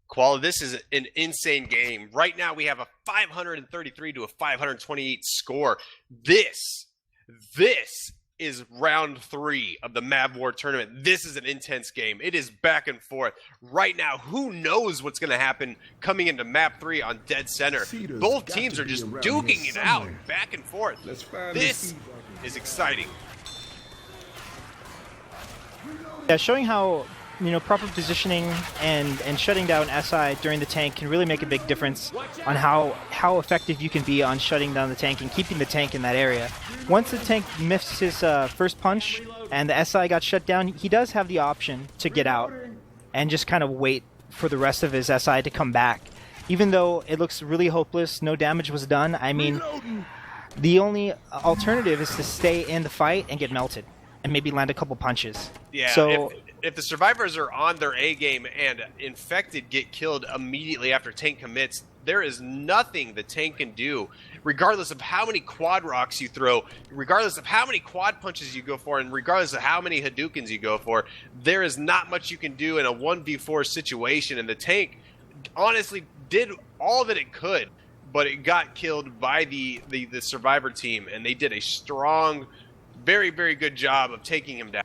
Koala, this is an insane game. Right now we have a 533 to a 528 score. This is round 3 of the MavWar tournament. This is an intense game. It is back and forth. Right now, who knows what's going to happen coming into map 3 on dead center. Both teams are just duking it out back and forth. This is exciting. Yeah, showing how, you know, proper positioning and shutting down SI during the tank can really make a big difference on how effective you can be on shutting down the tank and keeping the tank in that area. Once the tank missed his first punch and the SI got shut down, he does have the option to get out and just kind of wait for the rest of his SI to come back. Even though it looks really hopeless, no damage was done, I mean, the only alternative is to stay in the fight and get melted and maybe land a couple punches. Yeah, so if the survivors are on their A game and infected get killed immediately after tank commits, there is nothing the tank can do, regardless of how many quad rocks you throw, regardless of how many quad punches you go for, and regardless of how many Hadoukens you go for. There is not much you can do in a 1v4 situation, and the tank honestly did all that it could, but it got killed by the survivor team, and they did a strong, very, very good job of taking him down.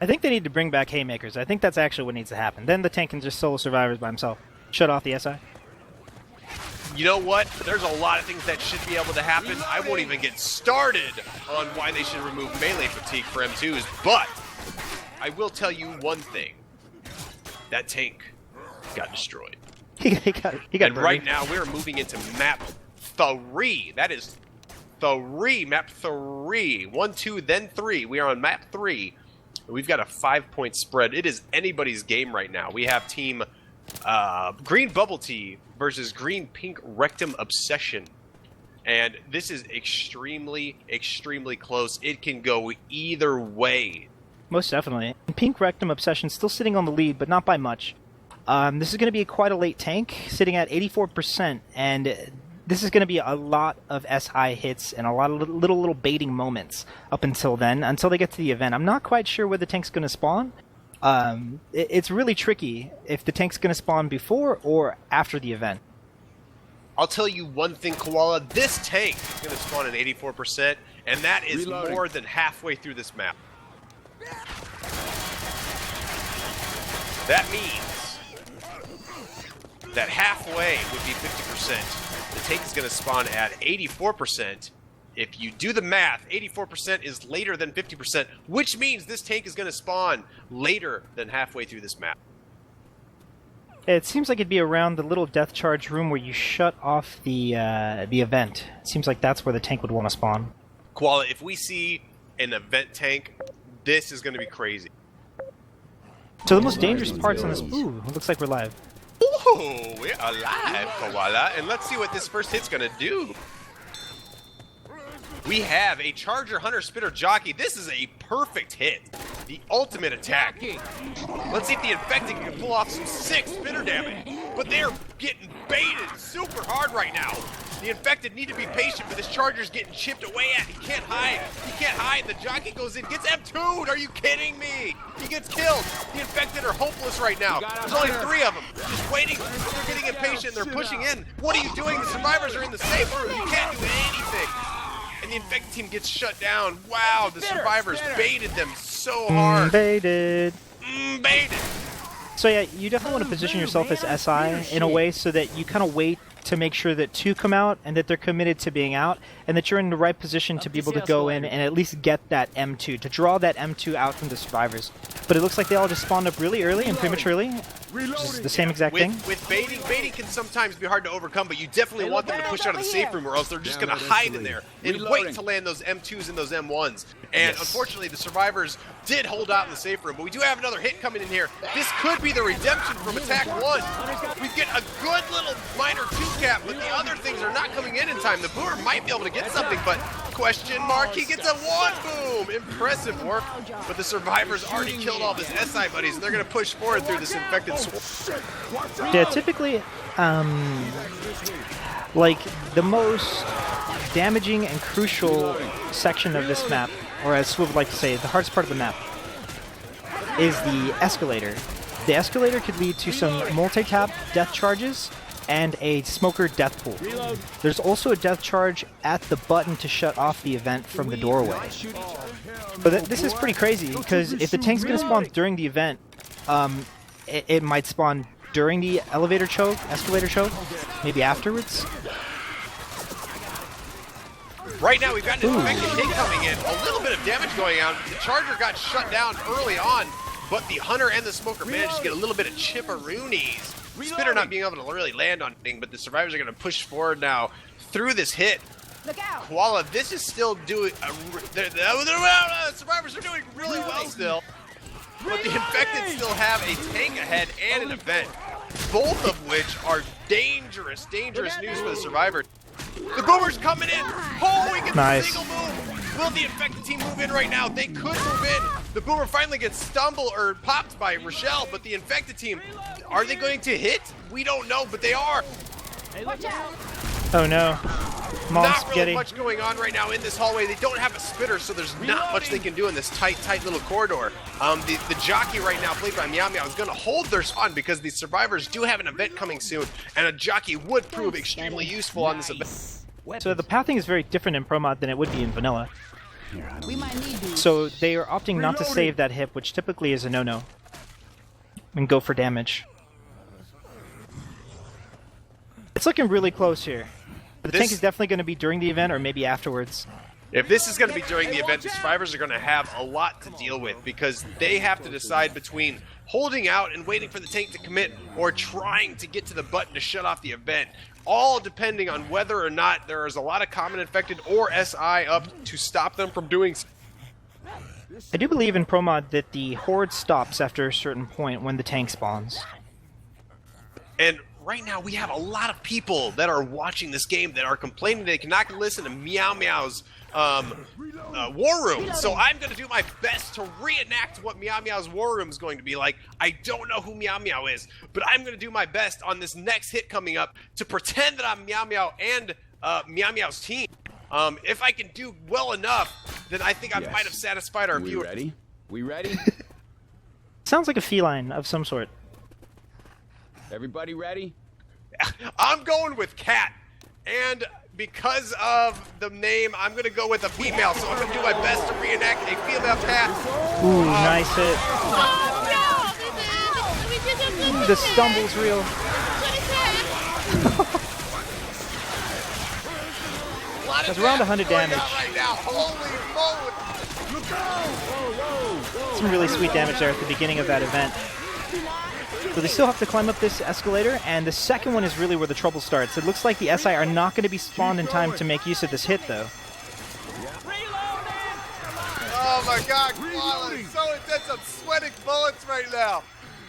I think they need to bring back haymakers. I think that's actually what needs to happen. Then the tank can just solo survivors by himself. Shut off the SI. You know what? There's a lot of things that should be able to happen. I won't even get started on why they should remove melee fatigue for M2s, but I will tell you one thing. That tank got destroyed. He got and right now we're moving into map 3. That is 3. Map 3. 1, 2, then 3. We are on map 3. We've got a 5-point spread. It is anybody's game right now. We have team Green Bubble Tea versus Green Pink Rektum Obsession. And this is extremely, extremely close. It can go either way. Most definitely. Pink Rektum Obsession still sitting on the lead, but not by much. This is going to be quite a late tank, sitting at 84%, and this is going to be a lot of SI hits and a lot of little baiting moments up until then, until they get to the event. I'm not quite sure where the tank's going to spawn. It's really tricky if the tank's going to spawn before or after the event. I'll tell you one thing, Koala. This tank is going to spawn at 84%, and that is more than halfway through this map. That means that halfway would be 50%. The tank is going to spawn at 84%. If you do the math, 84% is later than 50%, which means this tank is going to spawn later than halfway through this map. It seems like it'd be around the little death charge room where you shut off the event. It seems like that's where the tank would want to spawn. Koala, if we see an event tank, this is going to be crazy. So the most dangerous parts on this... Ooh, it looks like we're live. Ooh, we're alive, Koala. And let's see what this first hit's going to do. We have a Charger Hunter Spitter Jockey. This is a perfect hit. The ultimate attack. Let's see if the Infected can pull off some sick spitter damage. But they're getting baited super hard right now. The Infected need to be patient, but this Charger's getting chipped away at. He can't hide. He can't hide. The Jockey goes in, gets M2'd. Are you kidding me? He gets killed. The Infected are hopeless right now. There's only 3 of them. Just waiting. They're getting impatient. They're pushing in. What are you doing? The survivors are in the safe room. You can't do anything. And the Infected team gets shut down. Wow, the survivors baited them so hard. Baited. Baited. So yeah, you definitely want to position yourself as SI in a way so that you kind of wait to make sure that 2 come out and that they're committed to being out and that you're in the right position to be able to go in and at least get that M2, to draw that M2 out from the survivors. But it looks like they all just spawned up really early and prematurely, which is the same exact thing. With baiting can sometimes be hard to overcome, but you definitely want them to push out of the safe room or else they're just going to hide in there and wait to land those M2s and those M1s. And unfortunately, the survivors did hold out in the safe room, but we do have another hit coming in here. This could be the redemption from attack 1. We get a good little minor 2-cap, but the other things are not coming in time. The boomer might be able to get something, but question mark, he gets a 1 boom. Impressive work, but the survivors already killed all of his SI buddies, and they're going to push forward through this Infected swarm. Yeah, typically, like the most damaging and crucial section of this map, or as Swiv would like to say, the hardest part of the map, is the escalator. The escalator could lead to some multi-tap death charges and a smoker death pool. There's also a death charge at the button to shut off the event from the doorway. But this is pretty crazy, because if the tank's going to spawn during the event, it might spawn during the elevator choke, escalator choke, maybe afterwards. Right now, we've got an Infected hit coming in, a little bit of damage going on. The Charger got shut down early on, but the Hunter and the Smoker managed to get a little bit of chipperoonies. Spitter not being able to really land on anything, but the survivors are going to push forward now through this hit. Koala, this is still doing... the survivors are doing really well still, but the Infected still have a tank ahead and an event, both of which are dangerous news for the survivors. The Boomer's coming in. Oh, he gets a single move. Will the Infected team move in right now? They could move in. The Boomer finally gets popped by Rochelle, but the Infected team, are they going to hit? We don't know, but they are. Oh no. Not really much going on right now in this hallway. They don't have a spitter, so there's not much they can do in this tight little corridor. The jockey right now, played by MavWar, is going to hold their spawn because the survivors do have an event coming soon, and a jockey would prove extremely useful on this event. So the pathing is very different in Pro Mod than it would be in Vanilla. So they are opting not to save that hip, which typically is a no-no, and go for damage. It's looking really close here. The tank is definitely going to be during the event or maybe afterwards. If this is going to be during the event, the survivors are going to have a lot to deal with because they have to decide between holding out and waiting for the tank to commit or trying to get to the button to shut off the event, all depending on whether or not there is a lot of common infected or SI up to stop them from doing so. I do believe in Pro Mod that the horde stops after a certain point when the tank spawns. And right now, we have a lot of people that are watching this game that are complaining they cannot listen to MavWar's War Room. So I'm going to do my best to reenact what MavWar's War Room is going to be like. I don't know who MavWar is, but I'm going to do my best on this next hit coming up to pretend that I'm MavWar and MavWar's team. If I can do well enough, then I think I might have satisfied our viewers. Ready? We ready? Sounds like a feline of some sort. Everybody ready? I'm going with cat, and because of the name, I'm going to go with a female, so I'm going to do my best to reenact a female cat. Ooh, nice hit. Oh, no! The stumble's real. That's around 100 damage. Right now. Holy moly! Some really sweet damage there at the beginning of that event. So they still have to climb up this escalator, and the second one is really where the trouble starts. It looks like the SI are not going to be spawned in time to make use of this hit, though. Oh my god, koala is so intense, I'm sweating bullets right now.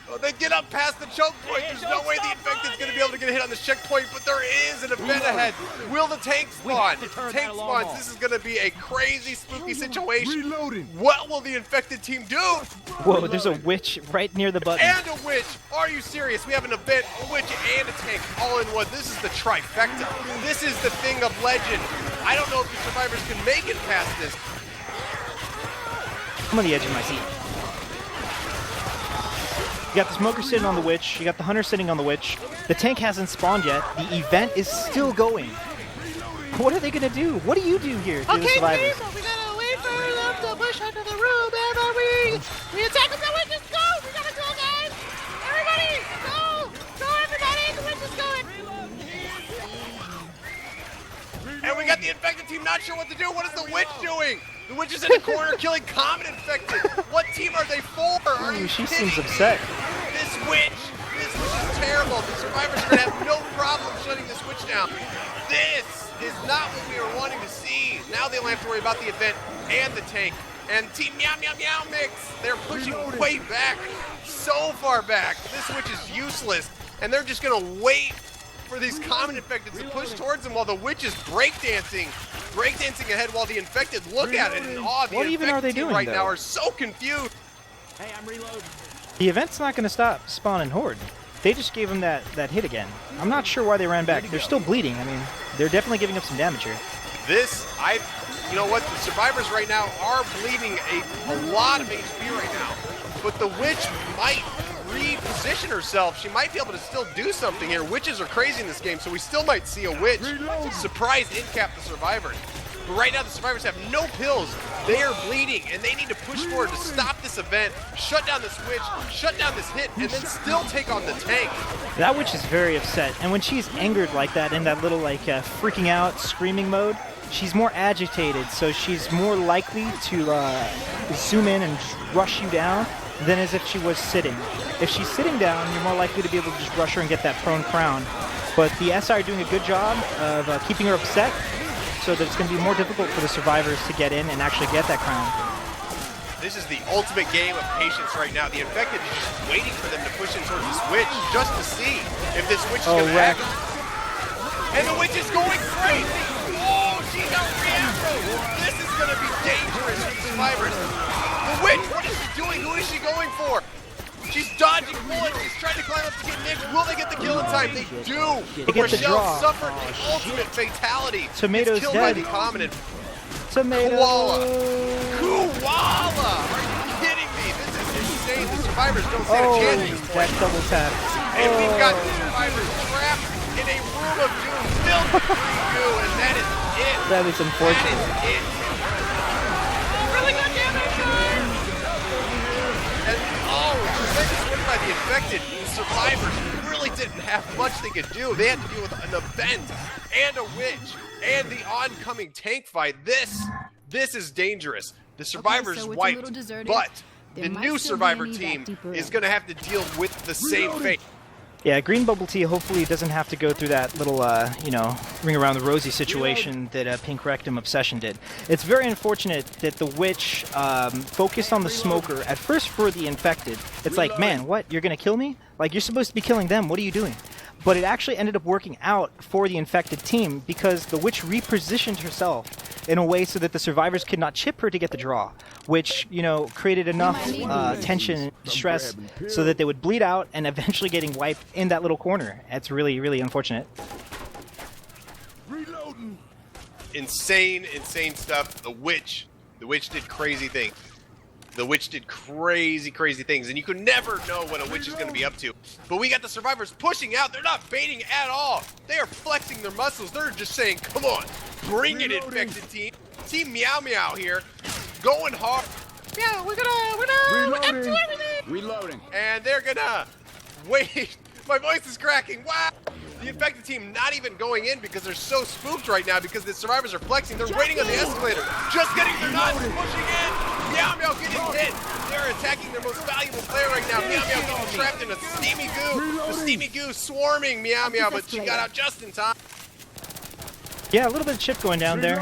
Oh, they get up past the choke point. There's no way the infected's going to be able to get a hit on this checkpoint, but there is an event ahead. Will the tank spawn? If the tank spawns, this is going to be a crazy, spooky situation. What will the infected team do? Whoa, there's a witch right near the button. And a witch! Are you serious? We have an event, a witch, and a tank all in one. This is the trifecta. This is the thing of legend. I don't know if the survivors can make it past this. I'm on the edge of my seat. You got the smoker sitting on the witch, you got the hunter sitting on the witch. The tank hasn't spawned yet. The event is still going. What are they gonna do? What do you do here, the survivors? We gotta wait for them to push onto the room, and we attack them. The witch is go! We gotta go, guys! Everybody, go! Go, everybody! The witch is going! And we got the infected team not sure what to do. What is the witch doing? The witch is in the corner killing common infected. What team are they for? Are you She kidding seems me? upset. This witch is terrible. The survivors are gonna have no problem shutting this witch down. This is not what we were wanting to see. Now they only have to worry about the event and the tank. And Team Meow Meow Meow Mix, they're pushing way back, so far back. This witch is useless, and they're just gonna wait for these common infected to push towards them while the witch is breakdancing ahead while the infected look at it in awe. The What even are they infected team doing, right though? now are so confused. Hey, I'm reloading. The event's not going to stop spawning horde. They just gave him that hit again. I'm not sure why they ran back. They're still bleeding. I mean, they're definitely giving up some damage here. You know what? The survivors right now are bleeding a lot of HP right now, but the witch might reposition herself. She might be able to still do something here. Witches are crazy in this game, so we still might see a witch surprise in-cap the survivors. But right now, the survivors have no pills. They are bleeding, and they need to push forward to stop this event, shut down this witch, shut down this hit, and then still take on the tank. That witch is very upset, and when she's angered like that in that little freaking out, screaming mode, she's more agitated, so she's more likely to zoom in and just rush you down than as if she was sitting. If she's sitting down, you're more likely to be able to just rush her and get that prone crown. But the SI are doing a good job of keeping her upset, so that it's going to be more difficult for the survivors to get in and actually get that crown. This is the ultimate game of patience right now. The infected is just waiting for them to push in towards this witch just to see if this witch is going to act. And the witch is going crazy! Oh, she's got reactive! This is going to be dangerous for the survivors. The witch, what is she doing? Who is she going for? She's dodging bullets. She's trying to climb up to get Nick. Will they get the kill in time? They do. They get the draw. Suffered the ultimate fatality. Tomato's killed dead. by the common. Tomato. Koala. Koala. Are you kidding me? This is insane. The survivors don't stand a chance at this that point. double tap. And we've got the survivors trapped in a room of doom filled with green goo, and that is it. That is unfortunate. That is it. Really good damage, guys! And tremendous win by the infected. The survivors really didn't have much they could do. They had to deal with an event and a witch and the oncoming tank fight. This is dangerous. The survivors so it's a wiped, little deserted. but There the might new still be survivor any team back deeper is in. going to have to deal with the same fate. Yeah, Green Bubble Tea hopefully doesn't have to go through that little, ring around the rosy situation that Pink Rektum Obsession did. It's very unfortunate that the witch focused on the smoker at first for the infected. It's like, man, what? You're going to kill me? Like, you're supposed to be killing them. What are you doing? But it actually ended up working out for the infected team because the witch repositioned herself in a way so that the survivors could not chip her to get the draw, which, created enough tension and distress so that they would bleed out and eventually getting wiped in that little corner. It's really, really unfortunate. Reloading. Insane stuff. The witch did crazy things. The witch did crazy things, and you could never know what a witch is going to be up to. But we got the survivors pushing out. They're not baiting at all. They are flexing their muscles. They're just saying, come on, bring it, infected team. Team Meow Meow here, going hard. Yeah, we're gonna up to everything! Reloading. And they're gonna wait. My voice is cracking. Wow. The infected team not even going in because they're so spooked right now because the survivors are flexing. They're waiting on the escalator. Just getting their nuts, pushing in. Meow Meow getting hit. They're attacking their most valuable player right now. Meow Meow getting trapped in a steamy goo. The steamy goo swarming Meow Meow, but she got out just in time. Yeah, a little bit of chip going down there.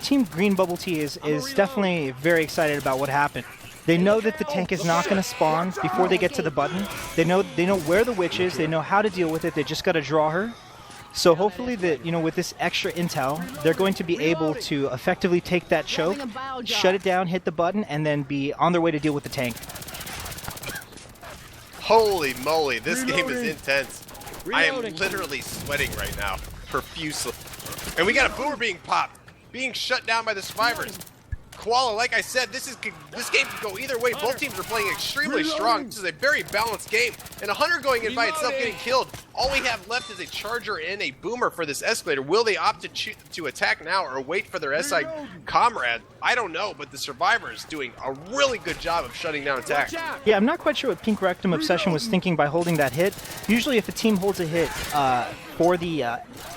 Team Green Bubble Tea is definitely very excited about what happened. They know that the tank is not going to spawn before they get to the button. They know where the witch is. They know how to deal with it. They just got to draw her. So hopefully that, with this extra intel, they're going to be able to effectively take that choke, shut it down, hit the button, and then be on their way to deal with the tank. Holy moly, this game is intense. I am literally sweating right now, profusely. And we got a boomer being popped, being shut down by the survivors. Koala, like I said, this game can go either way. Both teams are playing extremely strong. This is a very balanced game. And a hunter going in by itself getting killed. All we have left is a charger and a boomer for this escalator. Will they opt to attack now or wait for their SI comrade? I don't know, but the survivor is doing a really good job of shutting down attacks. Yeah, I'm not quite sure what Pink Rektum Obsession was thinking by holding that hit. Usually if a team holds a hit for the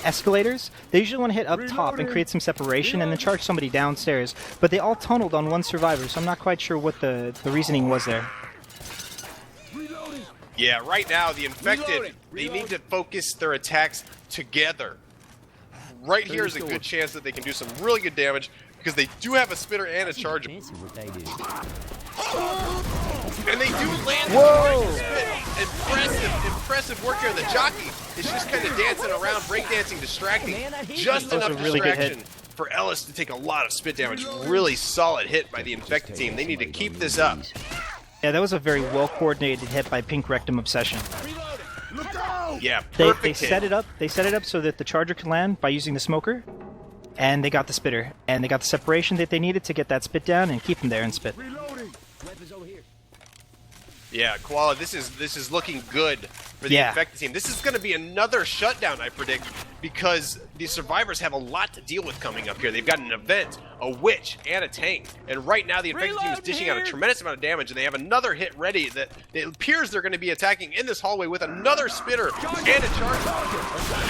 escalators, they usually want to hit up top and create some separation and then charge somebody downstairs. But they all tunneled on one survivor, so I'm not quite sure what the reasoning was there. Yeah, right now, the infected, they need to focus their attacks together. Right here is a good chance that they can do some really good damage because they do have a spitter and a charger. And they do land the spit. Impressive work here. The jockey is just kind of dancing around, breakdancing, distracting. Just enough distraction for Ellis to take a lot of spit damage. Really solid hit by the infected team. They need to keep this up. Yeah, that was a very well-coordinated hit by Pink Rektum Obsession. Yeah, They perfect hit. set it up. They set it up so that the charger could land by using the smoker, and they got the spitter, and they got the separation that they needed to get that spit down and keep them there and spit. Yeah, Koala, this is looking good for the infected team. This is going to be another shutdown, I predict, because the survivors have a lot to deal with coming up here. They've got an event, a witch, and a tank. And right now, the infected team is dishing out a tremendous amount of damage, and they have another hit ready that it appears they're going to be attacking in this hallway with another spitter and a charger.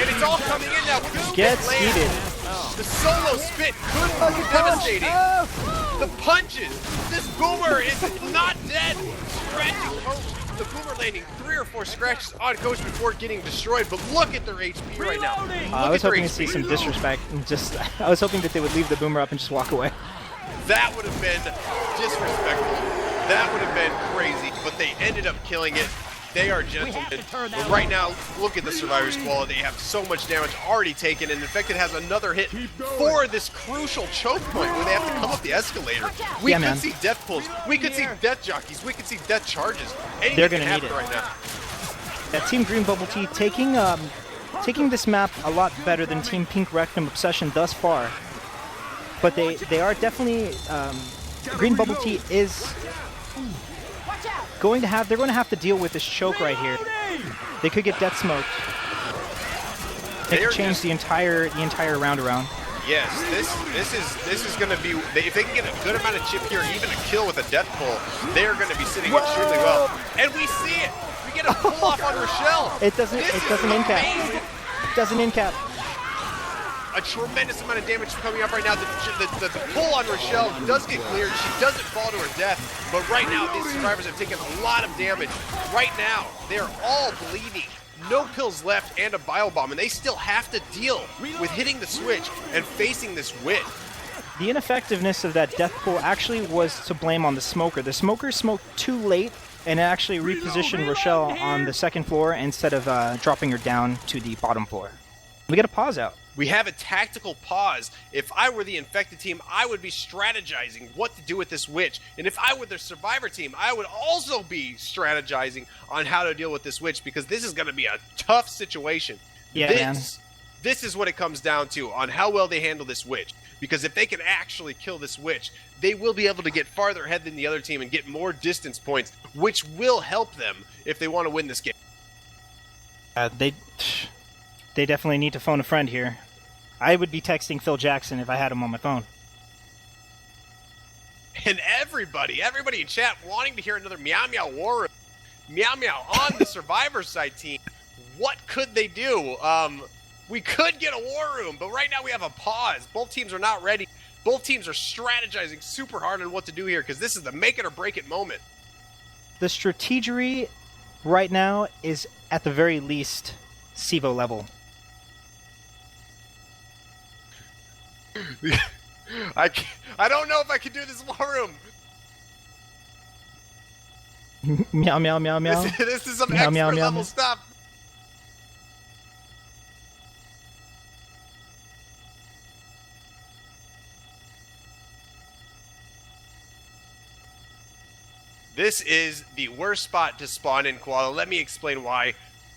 And it's all coming in now. Gets heated. The solo spit could be devastating. The punches. This boomer is not dead. Scratching Coach. The boomer landing 3 or 4 scratches on Coach before getting destroyed. But look at their HP right now. I was hoping to see some disrespect. And I was hoping that they would leave the boomer up and just walk away. That would have been disrespectful. That would have been crazy. But they ended up killing it. They are gentlemen. But right now, look at the survivors' quality. They have so much damage already taken, and Infected has another hit for this crucial choke point where they have to come up the escalator. We could see death pulls. We could see death jockeys. We could see death charges. They're going to need it right now. That Team Green Bubble Tea taking this map a lot better than Team Pink Rektum Obsession thus far. But they are definitely Green Bubble Tea is they're going to have to deal with this choke right here. They could get death smoked. They could change the entire round around. Yes, this is going to be, if they can get a good amount of chip here, even a kill with a death pull, they are going to be sitting extremely well. And we see it. We get a pull off on Rochelle. It doesn't in-cap. It doesn't in-cap. A tremendous amount of damage coming up right now. The pull on Rochelle does get cleared. She doesn't fall to her death. But right now, these survivors have taken a lot of damage. Right now, they're all bleeding. No pills left and a bile bomb. And they still have to deal with hitting the switch and facing this witch. The ineffectiveness of that death pull actually was to blame on the smoker. The smoker smoked too late and actually repositioned Rochelle on the second floor instead of dropping her down to the bottom floor. We get a pause out. We have a tactical pause. If I were the infected team, I would be strategizing what to do with this witch. And if I were the survivor team, I would also be strategizing on how to deal with this witch because this is going to be a tough situation. Yeah, This is what it comes down to on how well they handle this witch. Because if they can actually kill this witch, they will be able to get farther ahead than the other team and get more distance points, which will help them if they want to win this game. They definitely need to phone a friend here. I would be texting Phil Jackson if I had him on my phone. And everybody in chat wanting to hear another Meow Meow war room. Meow Meow on the survivor side team. What could they do? We could get a war room, but right now we have a pause. Both teams are not ready. Both teams are strategizing super hard on what to do here because this is the make it or break it moment. the strategery right now is at the very least Sivo level. I don't know if I can do this war room. Meow meow meow meow. This is some Meow, expert meow, meow, level meow. stuff. This is the worst spot to spawn in, Koala. Let me explain why.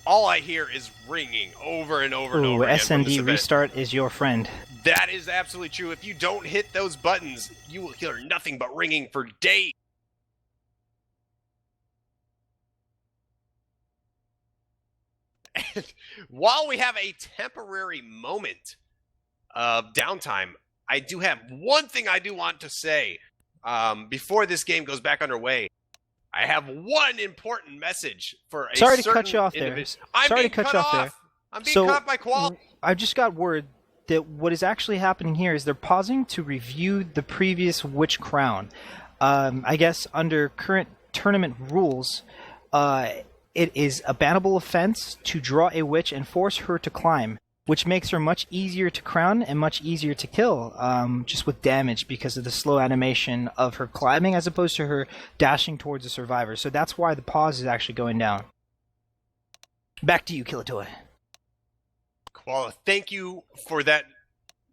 All I hear is ringing over and over and Ooh, over again from this SND event. restart is your friend. That is absolutely true. If you don't hit those buttons, you will hear nothing but ringing for days. And while we have a temporary moment of downtime, I do have one thing I do want to say before this game goes back underway. I have one important message for a Sorry to certain cut you off there. individual. Sorry to cut you off there. I'm being cut by Koala. I just got word that what is actually happening here is they're pausing to review the previous Witch Crown. I guess under current tournament rules, it is a bannable offense to draw a witch and force her to climb, which makes her much easier to crown and much easier to kill, just with damage because of the slow animation of her climbing as opposed to her dashing towards the survivor. So that's why the pause is actually going down. Back to you, Killatoy. Koala, thank you for that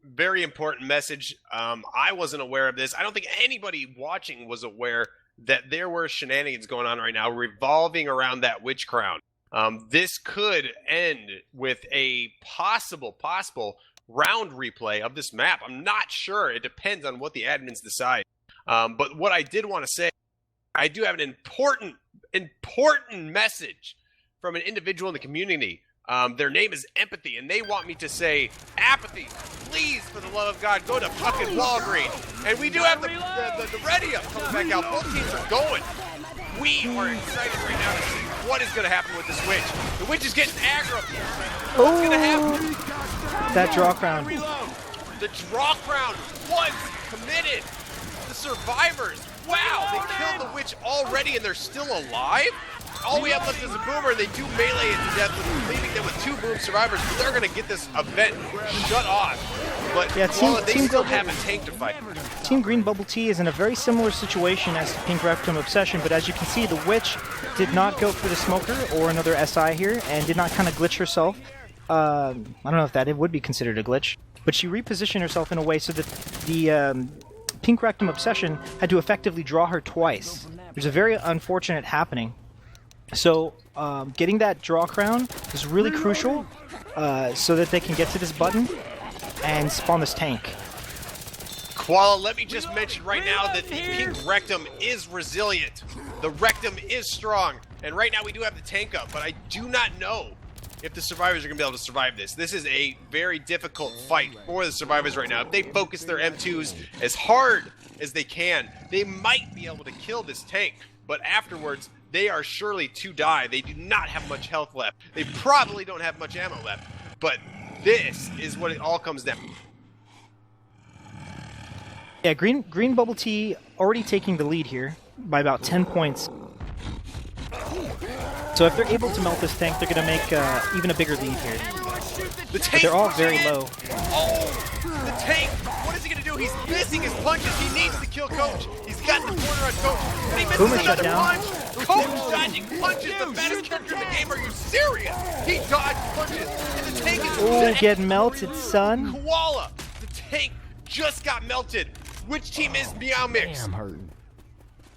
very important message. I wasn't aware of this. I don't think anybody watching was aware that there were shenanigans going on right now revolving around that witch crown. This could end with a possible round replay of this map. I'm not sure. It depends on what the admins decide. But what I did want to say, I do have an important message from an individual in the community. Their name is Empathy, and they want me to say, Apathy, please, for the love of God, go to fucking Walgreens. And we do have the ready up coming back out. Both teams are going. We are excited right now to see what is going to happen with this witch. The witch is getting aggro. What's going to happen? That draw crown. The draw crown was committed. The survivors, wow, they killed the witch already and they're still alive? All we have left is a boomer, and they do melee it to death, leaving them with 2 boom survivors. But they're going to get this event shut off. But Yeah, they Team still Global- have a tank to fight. Team Green Bubble Tea is in a very similar situation as Pink Rektum Obsession, but as you can see, the witch did not go for the smoker or another SI here, and did not kind of glitch herself. I don't know if that would be considered a glitch, but she repositioned herself in a way so that the Pink Rektum Obsession had to effectively draw her twice. There's a very unfortunate happening. So getting that draw crown is really crucial so that they can get to this button and spawn this tank. Koala, let me just mention right now that the Pink Rektum is resilient. The Rektum is strong. And right now we do have the tank up, but I do not know if the survivors are going to be able to survive this. This is a very difficult fight for the survivors right now. If they focus their M2s as hard as they can, they might be able to kill this tank. But afterwards, they are surely to die. They do not have much health left. They probably don't have much ammo left. But this is what it all comes down. Yeah, Green Bubble Tea already taking the lead here by about 10 points. So if they're able to melt this tank, they're going to make even a bigger lead here. The tank But they're all pushing very in. low. Oh, the tank. What is he going to do? He's missing his punches. He needs to kill Coach. He's got the corner on Coach. And he misses Boomer shut another down. punch. Coach dodging punches. The baddest character in the game. Are you serious? He dodged punches. And the tank is Oh, dead. get melted, son. Koala. The tank just got melted. Which team is Meow Mix?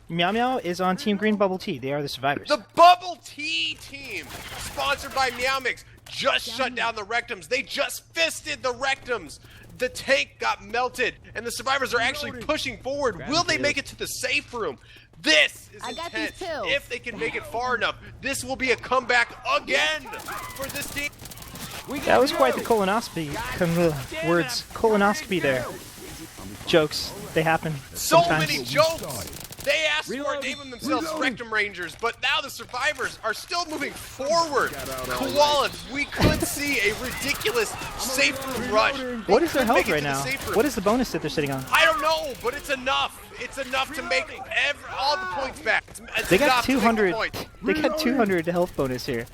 Meow Meow is on Team Green Bubble Tea. They are the survivors. The Bubble Tea team, sponsored by Meow Mix, just shut down the Rectums. They just fisted the Rectums. The tank got melted, and the survivors are actually pushing forward. Will they make it to the safe room? This is intense. If they can make it far enough, this will be a comeback again for this team. That was quite the colonoscopy. Words. Colonoscopy there. Jokes. They happen So sometimes. many jokes. They asked for it, named themselves Rektum Rangers, but now the survivors are still moving forward. Koala, we could see a ridiculous safe room rush. What is their health right now? What is the bonus that they're sitting on? I don't know, but it's enough. It's enough to make all the points back. It's They got enough to make 200. the points. They got 200 health bonus here.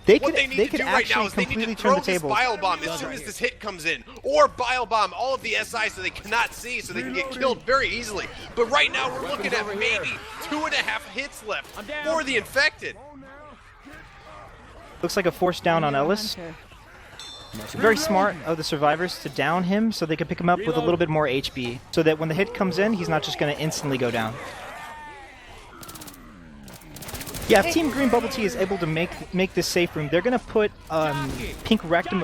They What could they need to do right now actually is they need completely to turn throw the this table. bile bomb as soon as this hit comes in, or bile bomb all of the SI so they cannot see, so they can get killed very easily. But right now we're looking at maybe 2.5 hits left for the infected. Looks like a force down on Ellis. Very smart of the survivors to down him so they can pick him up with a little bit more HP, so that when the hit comes in, he's not just going to instantly go down. Yeah, if Team Green Bubble Tea is able to make this safe room, they're going to put Pink Rektum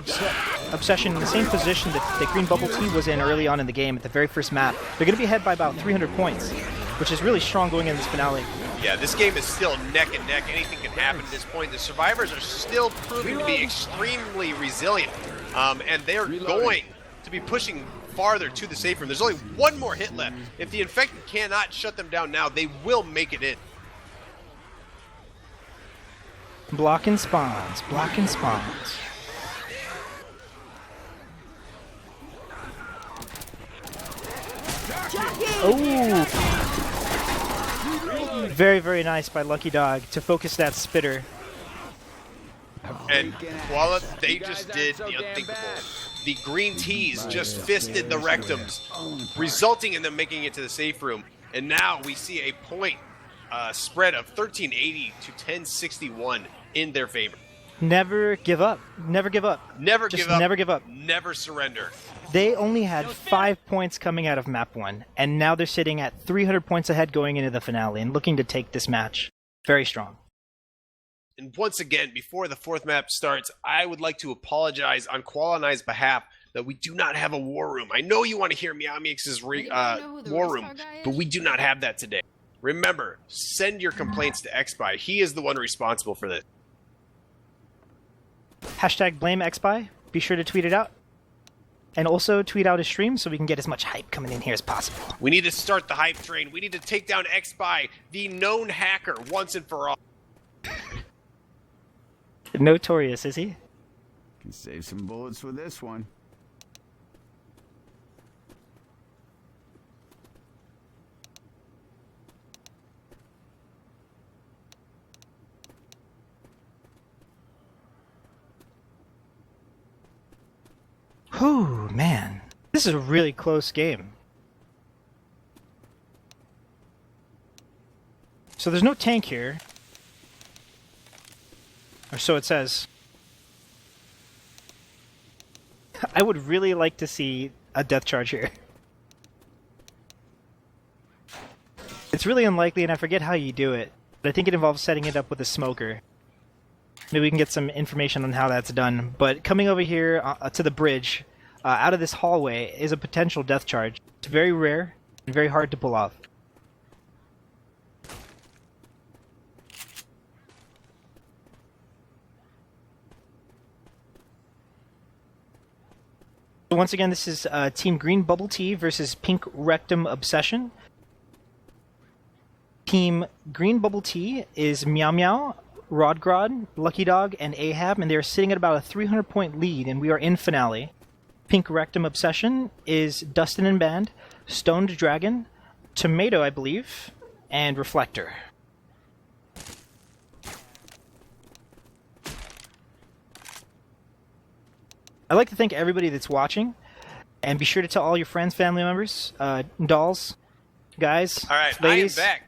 Obsession in the same position that Green Bubble Tea was in early on in the game at the very first map. They're going to be ahead by about 300 points, which is really strong going into this finale. Yeah, this game is still neck and neck. Anything can happen at this point. The survivors are still proving to be extremely resilient, and they're going to be pushing farther to the safe room. There's only one more hit left. If the infected cannot shut them down now, they will make it in. Blocking spawns, blocking spawns. Oh! Very, very nice by Lucky Dog to focus that spitter. And Koala, they just did the unthinkable. The green teas just fisted the Rektums, resulting in them making it to the safe room. And now we see a point spread of 1380 to 1061 in their favor. Never give up. Never give up. Never Just give up. never give up. Never surrender. They only had 5 points coming out of map 1, and now they're sitting at 300 points ahead going into the finale and looking to take this match. Very strong. And once again, before the fourth map starts, I would like to apologize on Koala and I's behalf that we do not have a war room. I know you want to hear MeowMix's war room, but we do not have that today. Remember, send your complaints to xbye. He is the one responsible for this. Hashtag blame xbye. Be sure to tweet it out. And also tweet out his stream so we can get as much hype coming in here as possible. We need to start the hype train. We need to take down xbye, the known hacker, once and for all. Notorious, is he? Can save some bullets for this one. Whew, man. This is a really close game. So there's no tank here. Or so it says. I would really like to see a death charge here. It's really unlikely, and I forget how you do it. But I think it involves setting it up with a smoker. Maybe we can get some information on how that's done. But coming over here to the bridge, out of this hallway, is a potential death charge. It's very rare and very hard to pull off. So once again, this is Team Green Bubble Tea versus Pink Rektum Obsession. Team Green Bubble Tea is Meow Meow, Rodgrod, Lucky Dog, and Ahab, and they are sitting at about a 300-point lead, and we are in finale. Pink Rektum Obsession is Dustin and Band, Stoned Dragon, Tomato, I believe, and Reflector. I'd like to thank everybody that's watching, and be sure to tell all your friends, family members, dolls, guys, All right, ladies. I am back.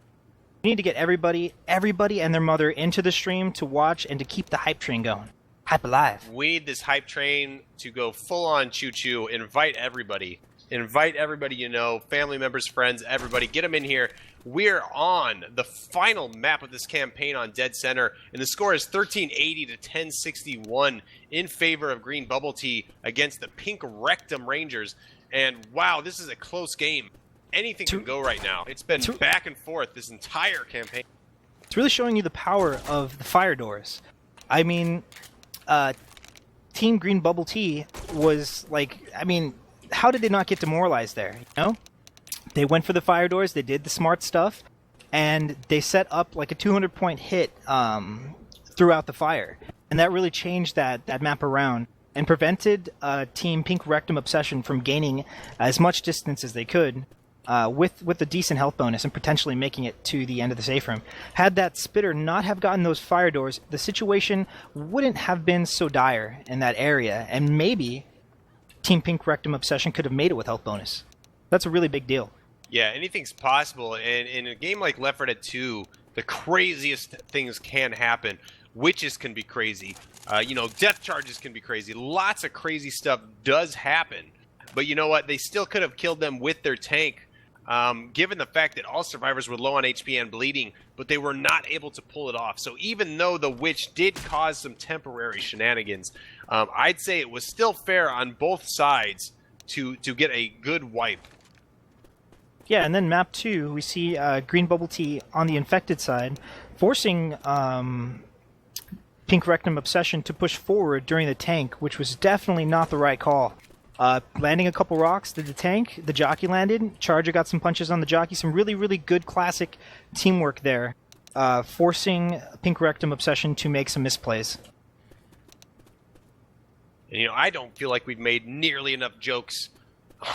We need to get everybody and their mother into the stream to watch and to keep the hype train going. Hype alive. We need this hype train to go full on choo-choo. Invite everybody. Invite everybody you know, family members, friends, everybody. Get them in here. We're on the final map of this campaign on Dead Center, and the score is 1380 to 1061 in favor of Green Bubble Tea against the Pink Rektum Rangers. And wow, this is a close game. Anything can go right now. It's been back and forth this entire campaign. It's really showing you the power of the fire doors. I mean, Team Green Bubble Tea was like, I mean, how did they not get demoralized there, you know? They went for the fire doors, they did the smart stuff, and they set up like a 200-point hit throughout the fire, and that really changed that map around and prevented Team Pink Rectum Obsession from gaining as much distance as they could with a decent health bonus and potentially making it to the end of the safe room. Had that spitter not have gotten those fire doors, the situation wouldn't have been so dire in that area, and maybe Team Pink Rectum Obsession could have made it with health bonus. That's a really big deal. Yeah, anything's possible, and in a game like Left 4 Dead 2, the craziest things can happen. Witches can be crazy. Death charges can be crazy. Lots of crazy stuff does happen. But you know what? They still could have killed them with their tank, given the fact that all survivors were low on HP and bleeding, but they were not able to pull it off. So even though the witch did cause some temporary shenanigans, I'd say it was still fair on both sides to get a good wipe. Yeah, and then map 2, we see Green Bubble Tea on the infected side, forcing Pink Rectum Obsession to push forward during the tank, which was definitely not the right call. Landing a couple rocks to the tank, the jockey landed, Charger got some punches on the jockey, some really, really good classic teamwork there, forcing Pink Rectum Obsession to make some misplays. And, I don't feel like we've made nearly enough jokes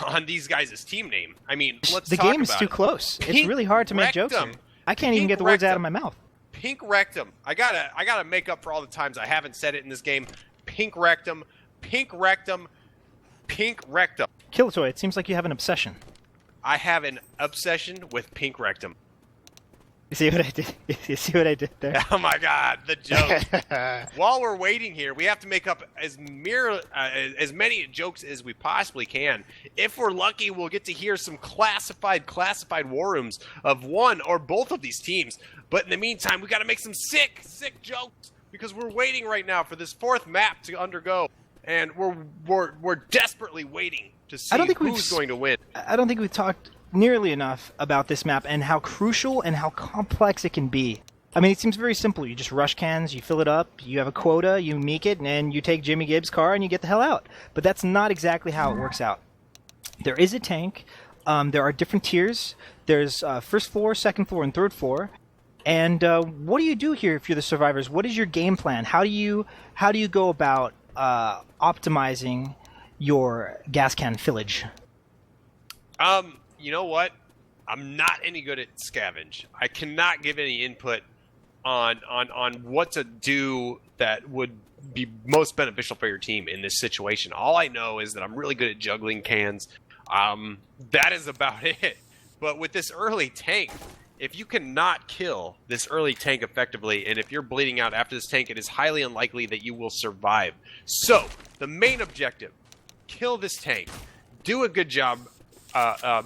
on these guys' team name. I mean, let's the talk game is about too it. close. Pink It's really hard to make jokes Rectum. here. I can't even Pink get the words out of Rectum. my mouth. Pink Rectum. I gotta make up for all the times I haven't said it in this game. Pink Rectum. Pink Rectum. Pink Rectum. Killatoy, it seems like you have an obsession. I have an obsession with Pink Rectum. You see what I did? You see what I did there? Oh my God, the joke. While we're waiting here, we have to make up as many jokes as we possibly can. If we're lucky, we'll get to hear some classified war rooms of one or both of these teams. But in the meantime, we got to make some sick jokes because we're waiting right now for this fourth map to undergo, and we're desperately waiting to see who's going to win. I don't think we've talked nearly enough about this map and how crucial and how complex it can be. I mean, it seems very simple. You just rush cans, you fill it up, you have a quota, you meek it, and you take Jimmy Gibbs' car and you get the hell out. But that's not exactly how it works out. There is a tank. There are different tiers. There's first floor, second floor, and third floor. And what do you do here if you're the survivors? What is your game plan? How do you go about optimizing your gas can fillage? You know what? I'm not any good at scavenge. I cannot give any input on what to do that would be most beneficial for your team in this situation. All I know is that I'm really good at juggling cans. That is about it. But with this early tank, if you cannot kill this early tank effectively, and if you're bleeding out after this tank, it is highly unlikely that you will survive. So, the main objective, kill this tank. Do a good job.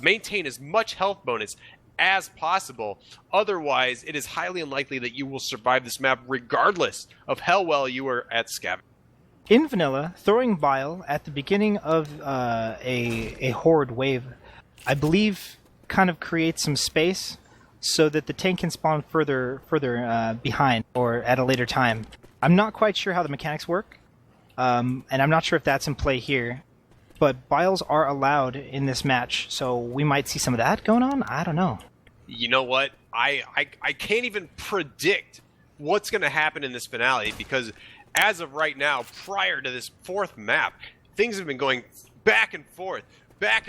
Maintain as much health bonus as possible. Otherwise, it is highly unlikely that you will survive this map regardless of how well you are at scavenging. In vanilla, throwing bile at the beginning of a horde wave, I believe, kind of creates some space so that the tank can spawn further behind or at a later time. I'm not quite sure how the mechanics work, and I'm not sure if that's in play here. But biles are allowed in this match, so we might see some of that going on? I don't know. You know what? I can't even predict what's going to happen in this finale because as of right now, prior to this fourth map, things have been going back and forth. I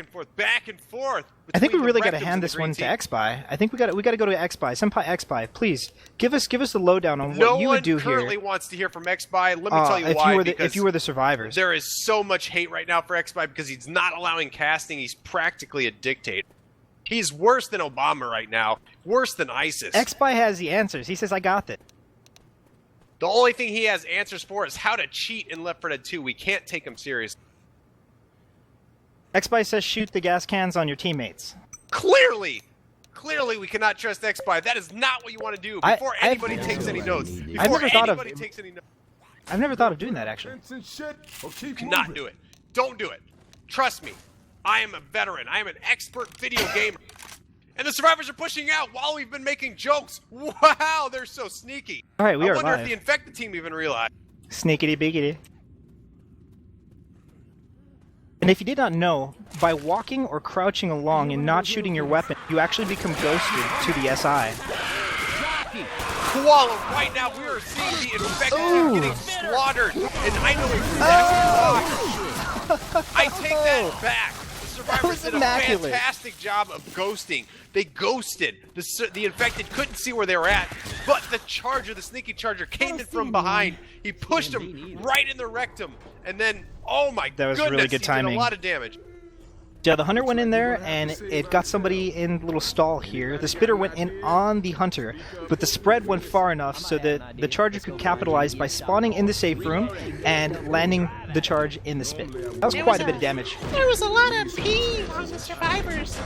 think we really got to hand this one to xbye. I think we got to go to xbye. Senpai xbye, please give us the lowdown on what you would do here. No one currently wants to hear from xbye. Let me tell you why. If you were the survivors, there is so much hate right now for xbye because he's not allowing casting. He's practically a dictator. He's worse than Obama right now. Worse than ISIS. xbye has the answers. He says, "I got this." The only thing he has answers for is how to cheat in Left 4 Dead 2. We can't take him seriously. xbye says shoot the gas cans on your teammates. Clearly we cannot trust xbye. That is not what you want to do before anybody takes any notes. I've never thought of doing that, actually. You cannot do it. Don't do it. Trust me. I am a veteran. I am an expert video gamer. And the survivors are pushing out while we've been making jokes. Wow, they're so sneaky. All right, we are live. I wonder live. if the infected team even realized. Sneakity biggity. And if you did not know, by walking or crouching along and not shooting your weapon, you actually become ghosted to the SI. Koala, right now we are seeing the infected team getting slaughtered, and I know exactly why. I take that back. The survivors did a fantastic job of ghosting. They ghosted. The infected couldn't see where they were at, but the charger, the sneaky charger, came in from behind. He pushed him right in the rectum, and then, oh my that was goodness, really good timing. He did a lot of damage. Yeah, the hunter went in there, and it got somebody in the little stall here. The spitter went in on the hunter, but the spread went far enough so that the charger could capitalize by spawning in the safe room and landing the charge in the spit. That was quite a bit of damage. There was a lot of pee on the survivors.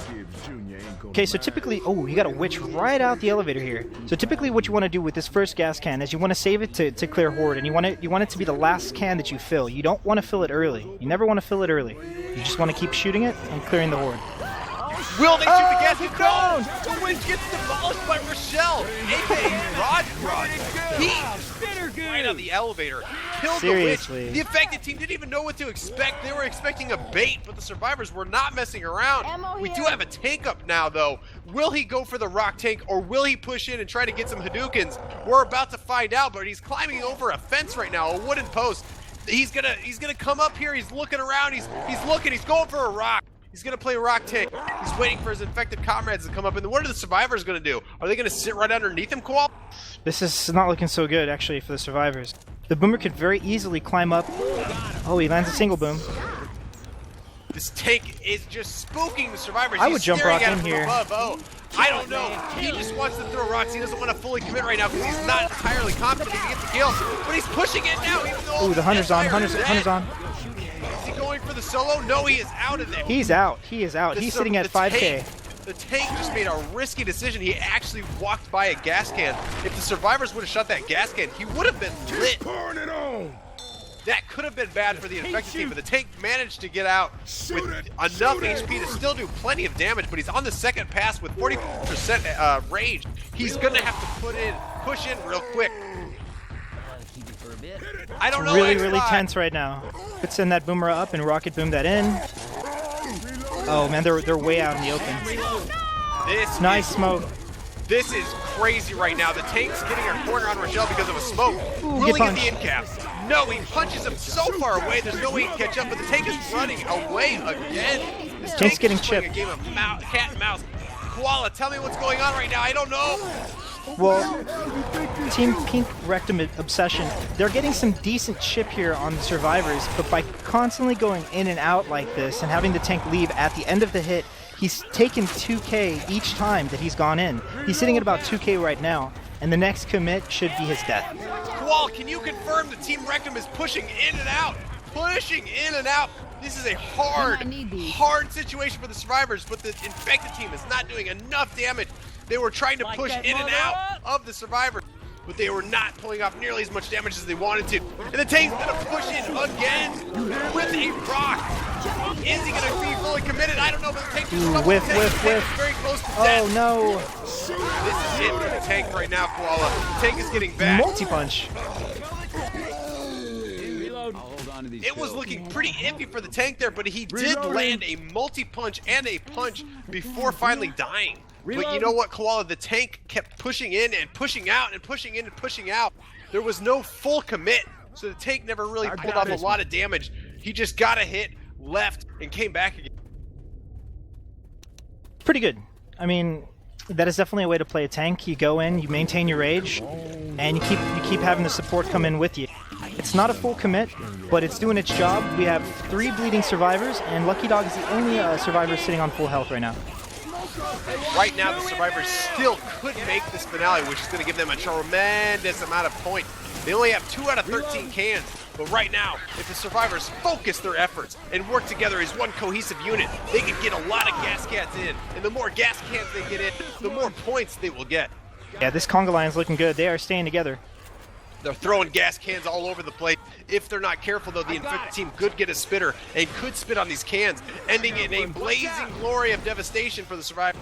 Okay, so typically, oh, you got a witch right out the elevator here. So typically what you want to do with this first gas can is you want to save it to clear horde, and you want it to be the last can that you fill. You don't want to fill it early. You never want to fill it early. You just want to keep shooting it and clearing the horde. Will they shoot the gas? No! The witch gets demolished by Rochelle, aka Rod. He right on the elevator, killed Seriously. the witch. The infected team didn't even know what to expect. They were expecting a bait, but the survivors were not messing around. We do have a tank up now, though. Will he go for the rock tank, or will he push in and try to get some Hadoukens? We're about to find out, but he's climbing over a fence right now, a wooden post. He's gonna come up here. He's looking around. He's looking. He's going for a rock. He's gonna play rock tank. He's waiting for his infected comrades to come up. And what are the survivors gonna do? Are they gonna sit right underneath him, Koala? This is not looking so good, actually, for the survivors. The boomer could very easily climb up. Oh, he lands a single boom. This tank is just spooking the survivors. I would jump rock in from here. Above. Oh, I don't know. He just wants to throw rocks. He doesn't want to fully commit right now because he's not entirely confident he can get the kill. But he's pushing it now. Even though Ooh, the hunter's on. Hunter's on. Is he going for the solo? No, he is out of there. He's out. He is out. He's sitting at 5K. The tank just made a risky decision. He actually walked by a gas can. If the survivors would have shot that gas can, he would have been lit. That could have been bad for the infected team, but the tank managed to get out with enough HP to still do plenty of damage, but he's on the second pass with 40% range. He's going to have to push in real quick. I don't know. Really tense right now. Let's send that boomer up and rocket boom that in. Oh man, they're way out in the open. Nice smoke. This is crazy right now. The tank's getting a corner on Rochelle because of a smoke. Will he get the in cap? No, he punches him so far away, there's no way he can catch up, but the tank is running away again. This tank's getting is playing chipped. a game of cat and mouse. Koala, tell me what's going on right now. I don't know. Well, Team Pink Rektum Obsession, they're getting some decent chip here on the survivors, but by constantly going in and out like this and having the tank leave at the end of the hit, he's taken 2K each time that he's gone in. He's sitting at about 2K right now, and the next commit should be his death. Koala, can you confirm the Team Rektum is pushing in and out? Pushing in and out. This is a hard situation for the survivors, but the infected team is not doing enough damage. They were trying to push in and out of the survivors, but they were not pulling off nearly as much damage as they wanted to. And the tank's gonna push in again with a rock. Is he gonna be fully committed? I don't know, but the tank just whiff. very close to death. Oh no. This is it for the tank right now, Koala. The tank is getting back. Multi-punch. It was looking pretty iffy for the tank there, but he did land a multi-punch and a punch before finally dying. But you know what, Koala? The tank kept pushing in and pushing out and pushing in and pushing out. There was no full commit, so the tank never really pulled off a lot of damage. He just got a hit, left, and came back again. Pretty good. I mean, that is definitely a way to play a tank. You go in, you maintain your rage, and you keep having the support come in with you. It's not a full commit, but it's doing its job. We have 3 bleeding survivors, and Lucky Dog is the only survivor sitting on full health right now. Right now, the survivors still could make this finale, which is going to give them a tremendous amount of points. They only have 2 out of 13 cans, but right now, if the survivors focus their efforts and work together as one cohesive unit, they can get a lot of gas cans in, and the more gas cans they get in, the more points they will get. Yeah, this conga line's looking good. They are staying together. They're throwing gas cans all over the place. If they're not careful, though, the infected team could get a spitter and could spit on these cans, ending in a blazing glory of devastation for the survivors.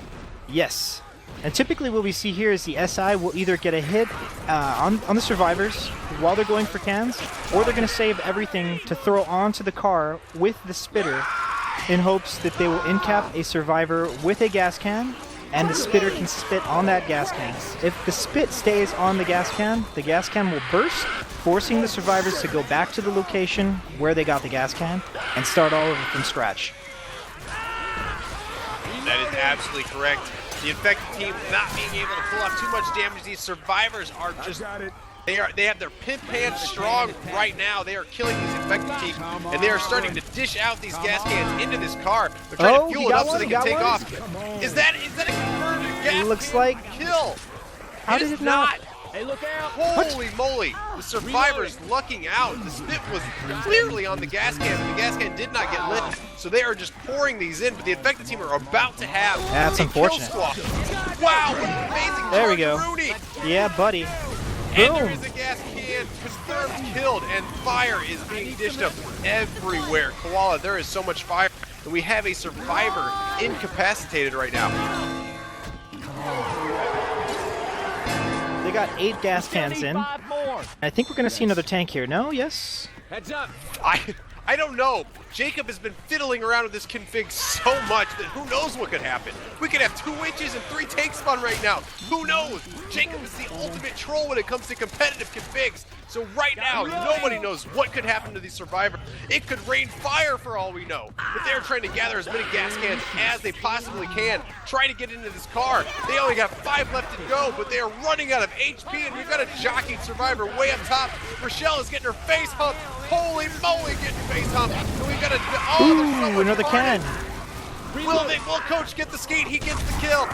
Yes. And typically what we see here is the SI will either get a hit on the survivors while they're going for cans, or they're going to save everything to throw onto the car with the spitter in hopes that they will incap a survivor with a gas can, and the spitter can spit on that gas can. If the spit stays on the gas can will burst, forcing the survivors to go back to the location where they got the gas can and start all over from scratch. That is absolutely correct. The infected team not being able to pull off too much damage. These survivors are just... They have their pimp pants strong right now. They are killing these infected team, and they are starting to dish out these gas cans into this car. They're trying to fuel it up so they can take off. Is that a confirmed gas? It looks like kill. How did it not? Hey, look out! Holy moly! The survivors lucking out. The spit was clearly on the gas can, but the gas can did not get lit, so they are just pouring these in. But the infected team are about to have That's a unfortunate. kill squad. Wow! What an amazing There we charge, go. Rooney. Yeah, buddy. And there Boom. is a gas can confirmed killed, and fire is being dished up everywhere. Koala, there is so much fire, and we have a survivor incapacitated right now. They got 8 gas cans in. I think we're going to see another tank here. No? Yes? Heads up! I don't know. Jacob has been fiddling around with this config so much that who knows what could happen. We could have 2 witches and 3 tanks spawn right now. Who knows? Jacob is the ultimate troll when it comes to competitive configs. So right now, nobody knows what could happen to these survivors. It could rain fire for all we know. But they're trying to gather as many gas cans as they possibly can, trying to get into this car. They only got 5 left to go, but they are running out of HP, and we've got a jockeyed survivor way up top. Rochelle is getting her face humped. Holy moly, getting face humped. And we've got a... Oh, there's so Ooh, much another can. carnage. Will Coach get the skate? He gets the kill.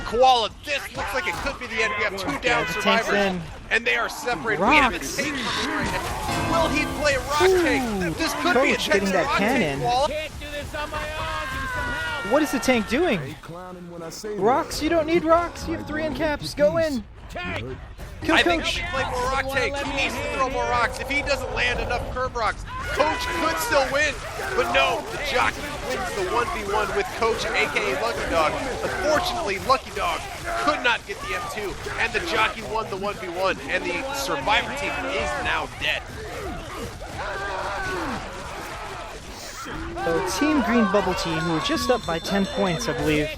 Koala, this looks like it could be the end. We have 2 down The tank's survivors, in. and they are separated. We have a Rocks. tank coming right now. Will he play a rock tank? This could be a Coach getting Texas that rock can tank, in. Koala. Can't do this on my own. Give me some help. What is the tank doing? Rocks? You don't need rocks. You have 3 caps. Go in. Tank! Kill I think Coach. he should play more rock tanks. He needs to throw more rocks. If he doesn't land enough curb rocks, Coach could still win. But no, the jockey wins the 1v1 with Coach, aka Lucky Dog. Unfortunately, Lucky Dog could not get the M2, and the jockey won the 1v1, and the survivor team is now dead. So Team Green Bubble Team, who are just up by 10 points, I believe,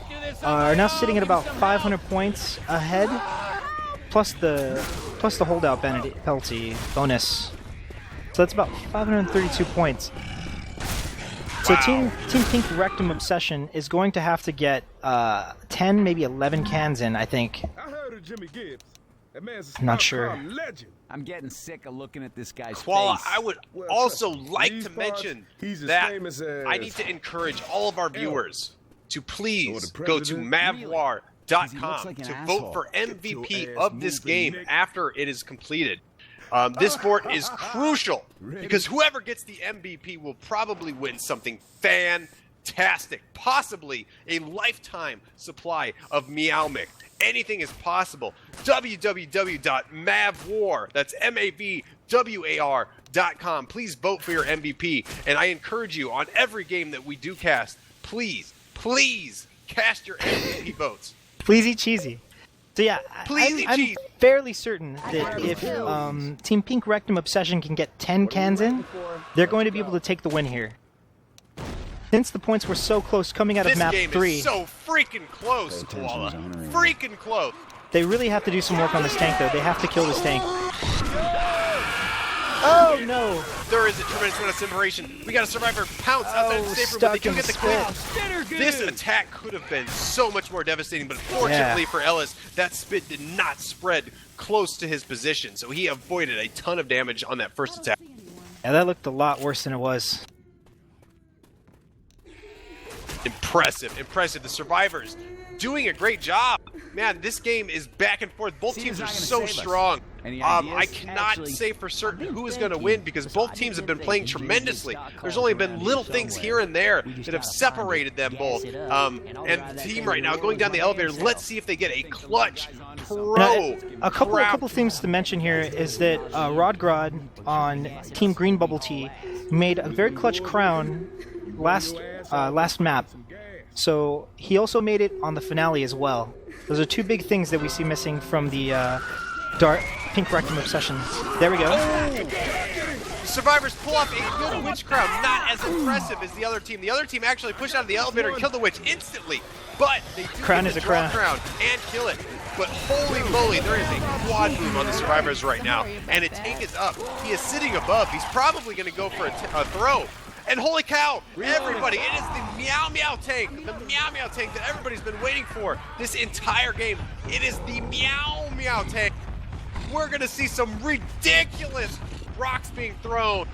are now sitting at about 500 points ahead, plus the holdout penalty bonus. So that's about 532 points. So Wow. Team Pink Rektum Obsession is going to have to get 10, maybe 11 cans in, I think. I heard of Jimmy Gibbs. That man's a I'm not smart sure. car legend. I'm getting sick of looking at this guy's Koala, face. I would Well, also trust me, like these to parts, mention he's as that famous as I need to encourage all of our viewers to please the go to president? He looks MavWar.com like an to asshole. vote for MVP your of ass this moving, game Nick. after it is completed. This sport is crucial because whoever gets the MVP will probably win something fantastic, possibly a lifetime supply of Meow Mix. Anything is possible. www.MavWar, that's MavWar.com. Please vote for your MVP, and I encourage you on every game that we do cast, please cast your MVP votes. Pleasey cheesy. So yeah, Pleasey I'm cheesy. fairly certain that if Team Pink Rektum Obsession can get 10 cans in, they're going to be able to take the win here. Since the points were so close coming out of This map game 3, is so freaking close, Koala. Freaking close. they really have to do some work on this tank though. They have to kill this tank. Oh no! There is a tremendous amount of separation. We got a survivor pounce outside the safe room, but they stuck do in get the spit. kill. This attack could have been so much more devastating, but fortunately for Ellis, that spit did not spread close to his position, so he avoided a ton of damage on that first attack. Yeah, that looked a lot worse than it was. Impressive. The survivors doing a great job. Man, this game is back and forth. Both teams are Seems not so gonna save us. strong. Any I ideas? cannot Actually, say for certain who is going to win because both teams have been playing tremendously. There's only been little things here and there that have separated them both. And the team right now going down the elevator, let's see if they get a clutch pro Now, a couple crowd. things to mention here is that Rodgrod on Team Green Bubble Tea made a very clutch crown last map. So he also made it on the finale as well. Those are 2 big things that we see missing from the Pink Rektum Obsession. There we go. Survivors pull off a good witch crown, not as impressive as the other team. The other team actually pushed out of the elevator and killed the witch instantly, but they do Crown get is the a draw crown. and kill it. But holy moly, there is a quad boom on the Survivors right now, and a tank is up. He is sitting above. He's probably going to go for a throw. And holy cow, everybody, it is the Meow Meow tank, the Meow Meow tank that everybody's been waiting for this entire game. It is the Meow Meow tank. We're going to see some ridiculous rocks being thrown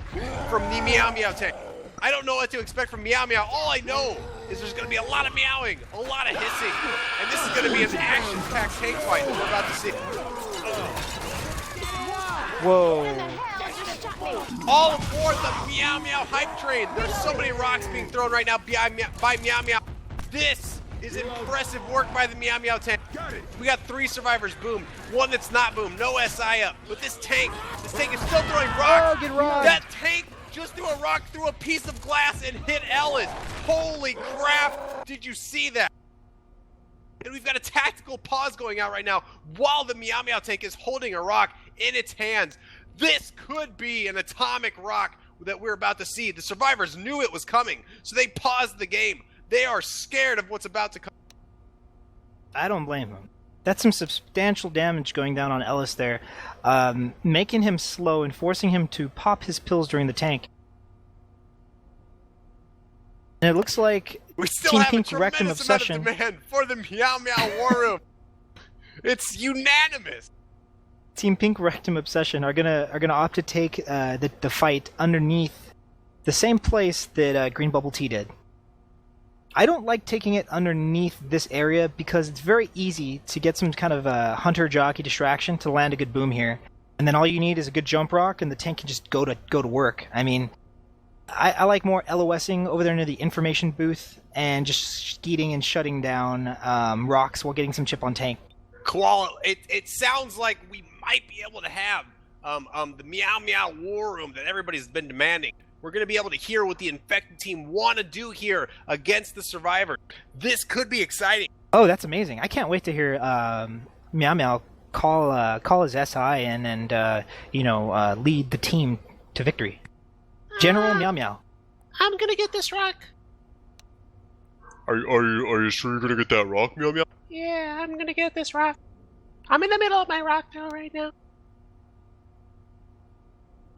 from the Meow Meow tank. I don't know what to expect from Meow Meow. All I know is there's going to be a lot of meowing, a lot of hissing, and this is going to be an action-packed tank fight that we're about to see. Whoa. All aboard the Meow Meow hype train. There's so many rocks being thrown right now by Meow Meow. This is impressive work by the Meow Meow tank. We got 3 survivors boomed, 1 that's not boomed, no SI up. But this tank is still throwing rocks. Oh, get rocked. That tank just threw a rock through a piece of glass and hit Ellis. Holy crap, did you see that? And we've got a tactical pause going out right now while the Meow Meow tank is holding a rock in its hands. This could be an atomic rock that we're about to see. The survivors knew it was coming, so they paused the game. They are scared of what's about to come. I don't blame him. That's some substantial damage going down on Ellis there, making him slow and forcing him to pop his pills during the tank. And it looks like We still Team have Pink a Rectum tremendous amount Obsession. of demand for the Meow Meow War Room. It's unanimous. Team Pink Rectum Obsession are gonna opt to take the fight underneath the same place that Green Bubble Tea did. I don't like taking it underneath this area because it's very easy to get some kind of hunter jockey distraction to land a good boom here, and then all you need is a good jump rock, and the tank can just go to work. I mean, I like more LOSing over there near the information booth and just skeeting and shutting down rocks while getting some chip on tank. Koala, it sounds like we might be able to have the Meow Meow War Room that everybody's been demanding. We're going to be able to hear what the infected team want to do here against the survivor. This could be exciting. Oh, that's amazing! I can't wait to hear Meow Meow call his SI and lead the team to victory. General Meow Meow. I'm gonna get this rock. Are you sure you're going to get that rock, Meow Meow? Yeah, I'm gonna get this rock. I'm in the middle of my rock throw right now.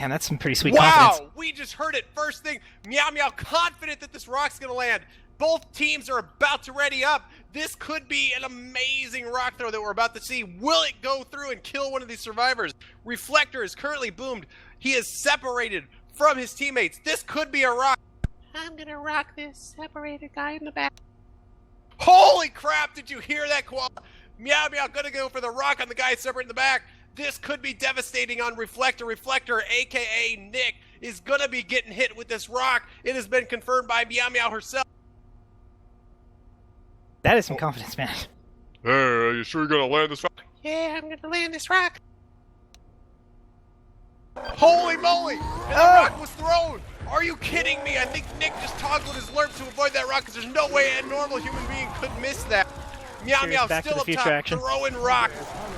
And that's some pretty sweet Wow, confidence. we just heard it first thing. Meow Meow confident that this rock's going to land. Both teams are about to ready up. This could be an amazing rock throw that we're about to see. Will it go through and kill one of these survivors? Reflector is currently boomed. He is separated from his teammates. This could be a rock. I'm gonna rock this separated guy in the back. Holy crap, did you hear that, Koala? Meow Meow gonna go for the rock on the guy separate in the back. This could be devastating on Reflector. Reflector, a.k.a. Nick, is gonna be getting hit with this rock. It has been confirmed by Meow Meow herself. That is some confidence, man. Hey, are you sure you're gonna land this rock? Yeah, I'm gonna land this rock. Holy moly! And the rock was thrown! Are you kidding me? I think Nick just toggled his lerp to avoid that rock because there's no way a normal human being could miss that. Meow Here's Meow Back to still the up Future top, action. throwing rock.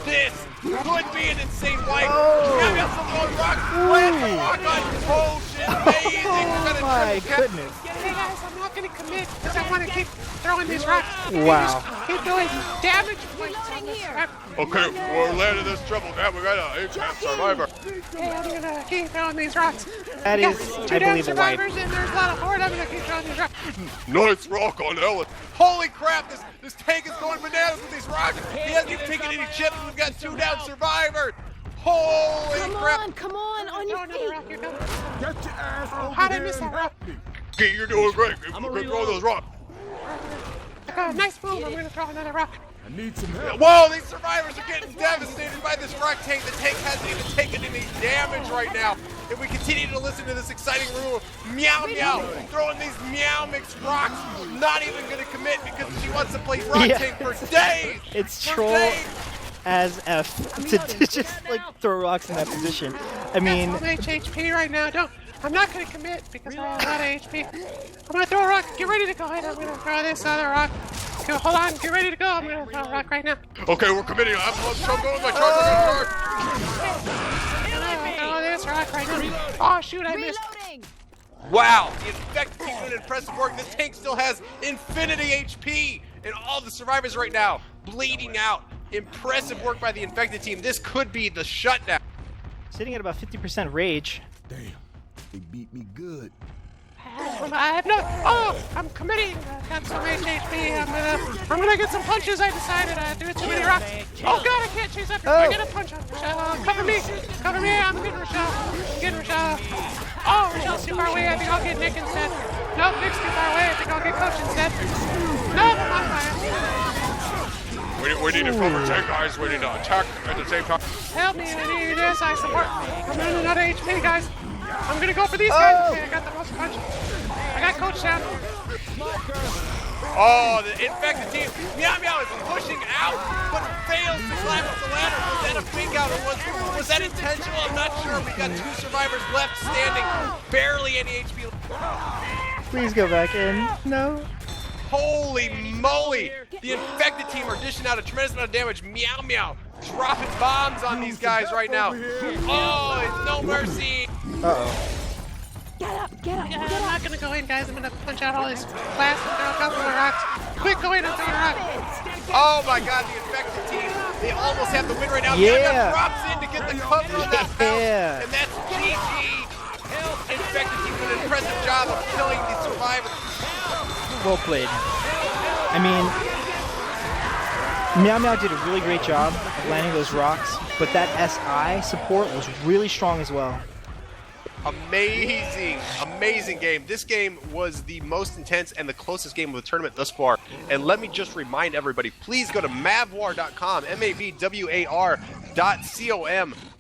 This could be an insane wipe. Oh. Meow Meow still throwing rock. Lands the rock on. Oh shit, amazing. Oh Got a my triple cap. goodness. Hey guys, I'm not gonna commit because I want to keep throwing these rocks. Wow. Keep doing damage points on this rock. Okay, we're landing this triple cap. We got a 8-man survivor. Hey, I'm gonna keep throwing these rocks. That is, Two I down believe, a wipe. survivors and there's a lot of horde. I'm gonna keep throwing these rocks. Nice rock on Ellis. Holy crap, this tank is going bananas with these rocks. He hasn't even taken any chips. We've got 2 down survivors. Holy crap. Come on Throw your another feet. rock. Here goes. Get your ass over How'd I there miss and that rock? help me. Okay, you're doing great. We're throwing those rocks. Nice move. I'm gonna throw another rock. I need some help. Whoa, these survivors are getting devastated by this rock tank. The tank hasn't even taken any damage right now. If we continue to listen to this exciting rule, Meow Meow throwing these Meow Mix rocks, not even going to commit because she wants to play rock Yeah, tank for days. It's For troll days. as F to just like throw rocks in that position. I mean, I'm HP right now. I'm not gonna commit because I have a lot of HP. I'm gonna throw a rock. Get ready to go. And I'm gonna throw this other rock. Okay, hold on. Get ready to go. I'm gonna throw a rock right now. Okay, we're committing. I'm going with my charge. We're going to charge. Throw this. this rock right now. Oh shoot, I missed. Reloading. Wow, the infected team doing impressive work. This tank still has infinity HP, and all the survivors right now bleeding out. Impressive work by the infected team. This could be the shutdown. Sitting at about 50% rage. Damn, they beat me good. I have no. Oh, I'm committing. I've got so much HP. I'm gonna get some punches. I decided I threw too many rocks. Oh God, I can't chase after. I get a punch on Rochelle. Cover me. Cover me. I'm getting Rochelle. Getting Rochelle. Oh, Rochelle's too far away. I think I'll get Nick instead. Nope, Nick's too far away. I think I'll get Coach instead. Nope, I'm on fire. We need to cover 10 guys. We need to attack at the same time. Help me. I need this. I support. I'm running out of HP, guys. I'm gonna go for these guys. Okay, I got the most punch. I got Coach down. Oh, the infected team. Meow Meow is pushing out, but fails to climb up the ladder. Was that a fake out or was that intentional? I'm not sure. We got 2 survivors left standing. Barely any HP. Please go back in. No. Holy moly! The infected team are dishing out a tremendous amount of damage. Meow Meow dropping bombs on these guys right now. Oh, it's no mercy. Uh-oh. Get up, get up, Yeah, get I'm up. not gonna go in, guys. I'm gonna punch out all these blasts and throw a couple of rocks. Quick, go in and throw your rock. Oh my god, the infected team. They almost have the win right now. Yeah. Meow Meow drops in to get the cover on that bounce. Yeah. And that's GG. Infected team did an impressive job of killing the survivors. Well played. I mean, Meow Meow did a really great job of landing those rocks, but that SI support was really strong as well. Amazing game. This game was the most intense and the closest game of the tournament thus far. And let me just remind everybody, please go to MavWar.com, MavWar.com.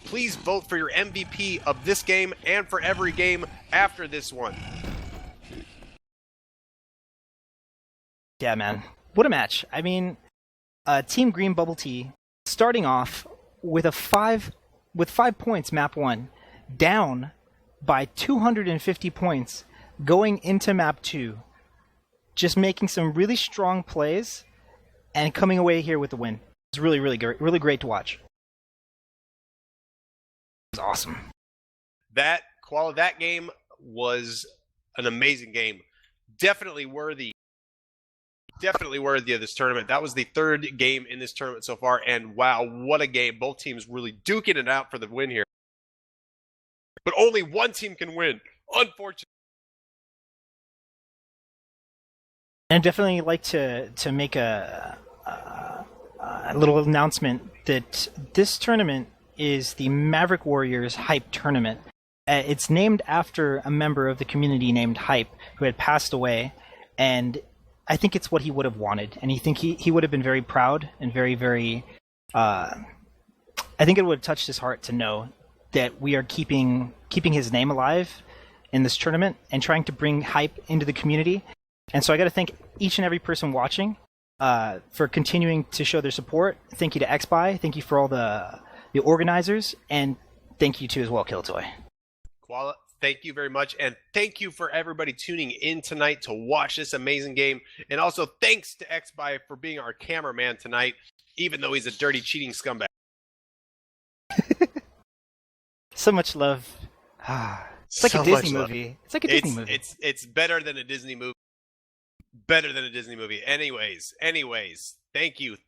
Please vote for your MVP of this game and for every game after this one. Yeah, man. What a match. I mean, Team Green Bubble Tea starting off with 5 points map 1, down by 250 points going into map 2, just making some really strong plays and coming away here with the win. It's really great to watch. It was awesome. That game was an amazing game. Definitely worthy of this tournament. That was the 3rd game in this tournament so far, and wow, what a game. Both teams really duking it out for the win here. But only one team can win, unfortunately. I'd definitely like to make a little announcement that this tournament is the Maverick Warriors Hype Tournament. It's named after a member of the community named Hype who had passed away, and I think it's what he would have wanted, and he would have been very proud and very I think it would have touched his heart to know that we are keeping his name alive in this tournament and trying to bring hype into the community. And so I got to thank each and every person watching for continuing to show their support. Thank you to xbye. Thank you for all the organizers, and thank you too as well, Killatoy. Koala, thank you very much, and thank you for everybody tuning in tonight to watch this amazing game. And also thanks to xbye for being our cameraman tonight, even though he's a dirty, cheating scumbag. So much love. It's like So a Disney much love. movie. It's like a Disney movie. It's better than a Disney movie. Better than a Disney movie. Anyways, thank you,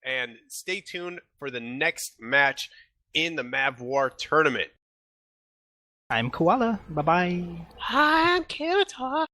and stay tuned for the next match in the MavWar tournament. I'm Koala. Bye-bye. I'm Killatoy.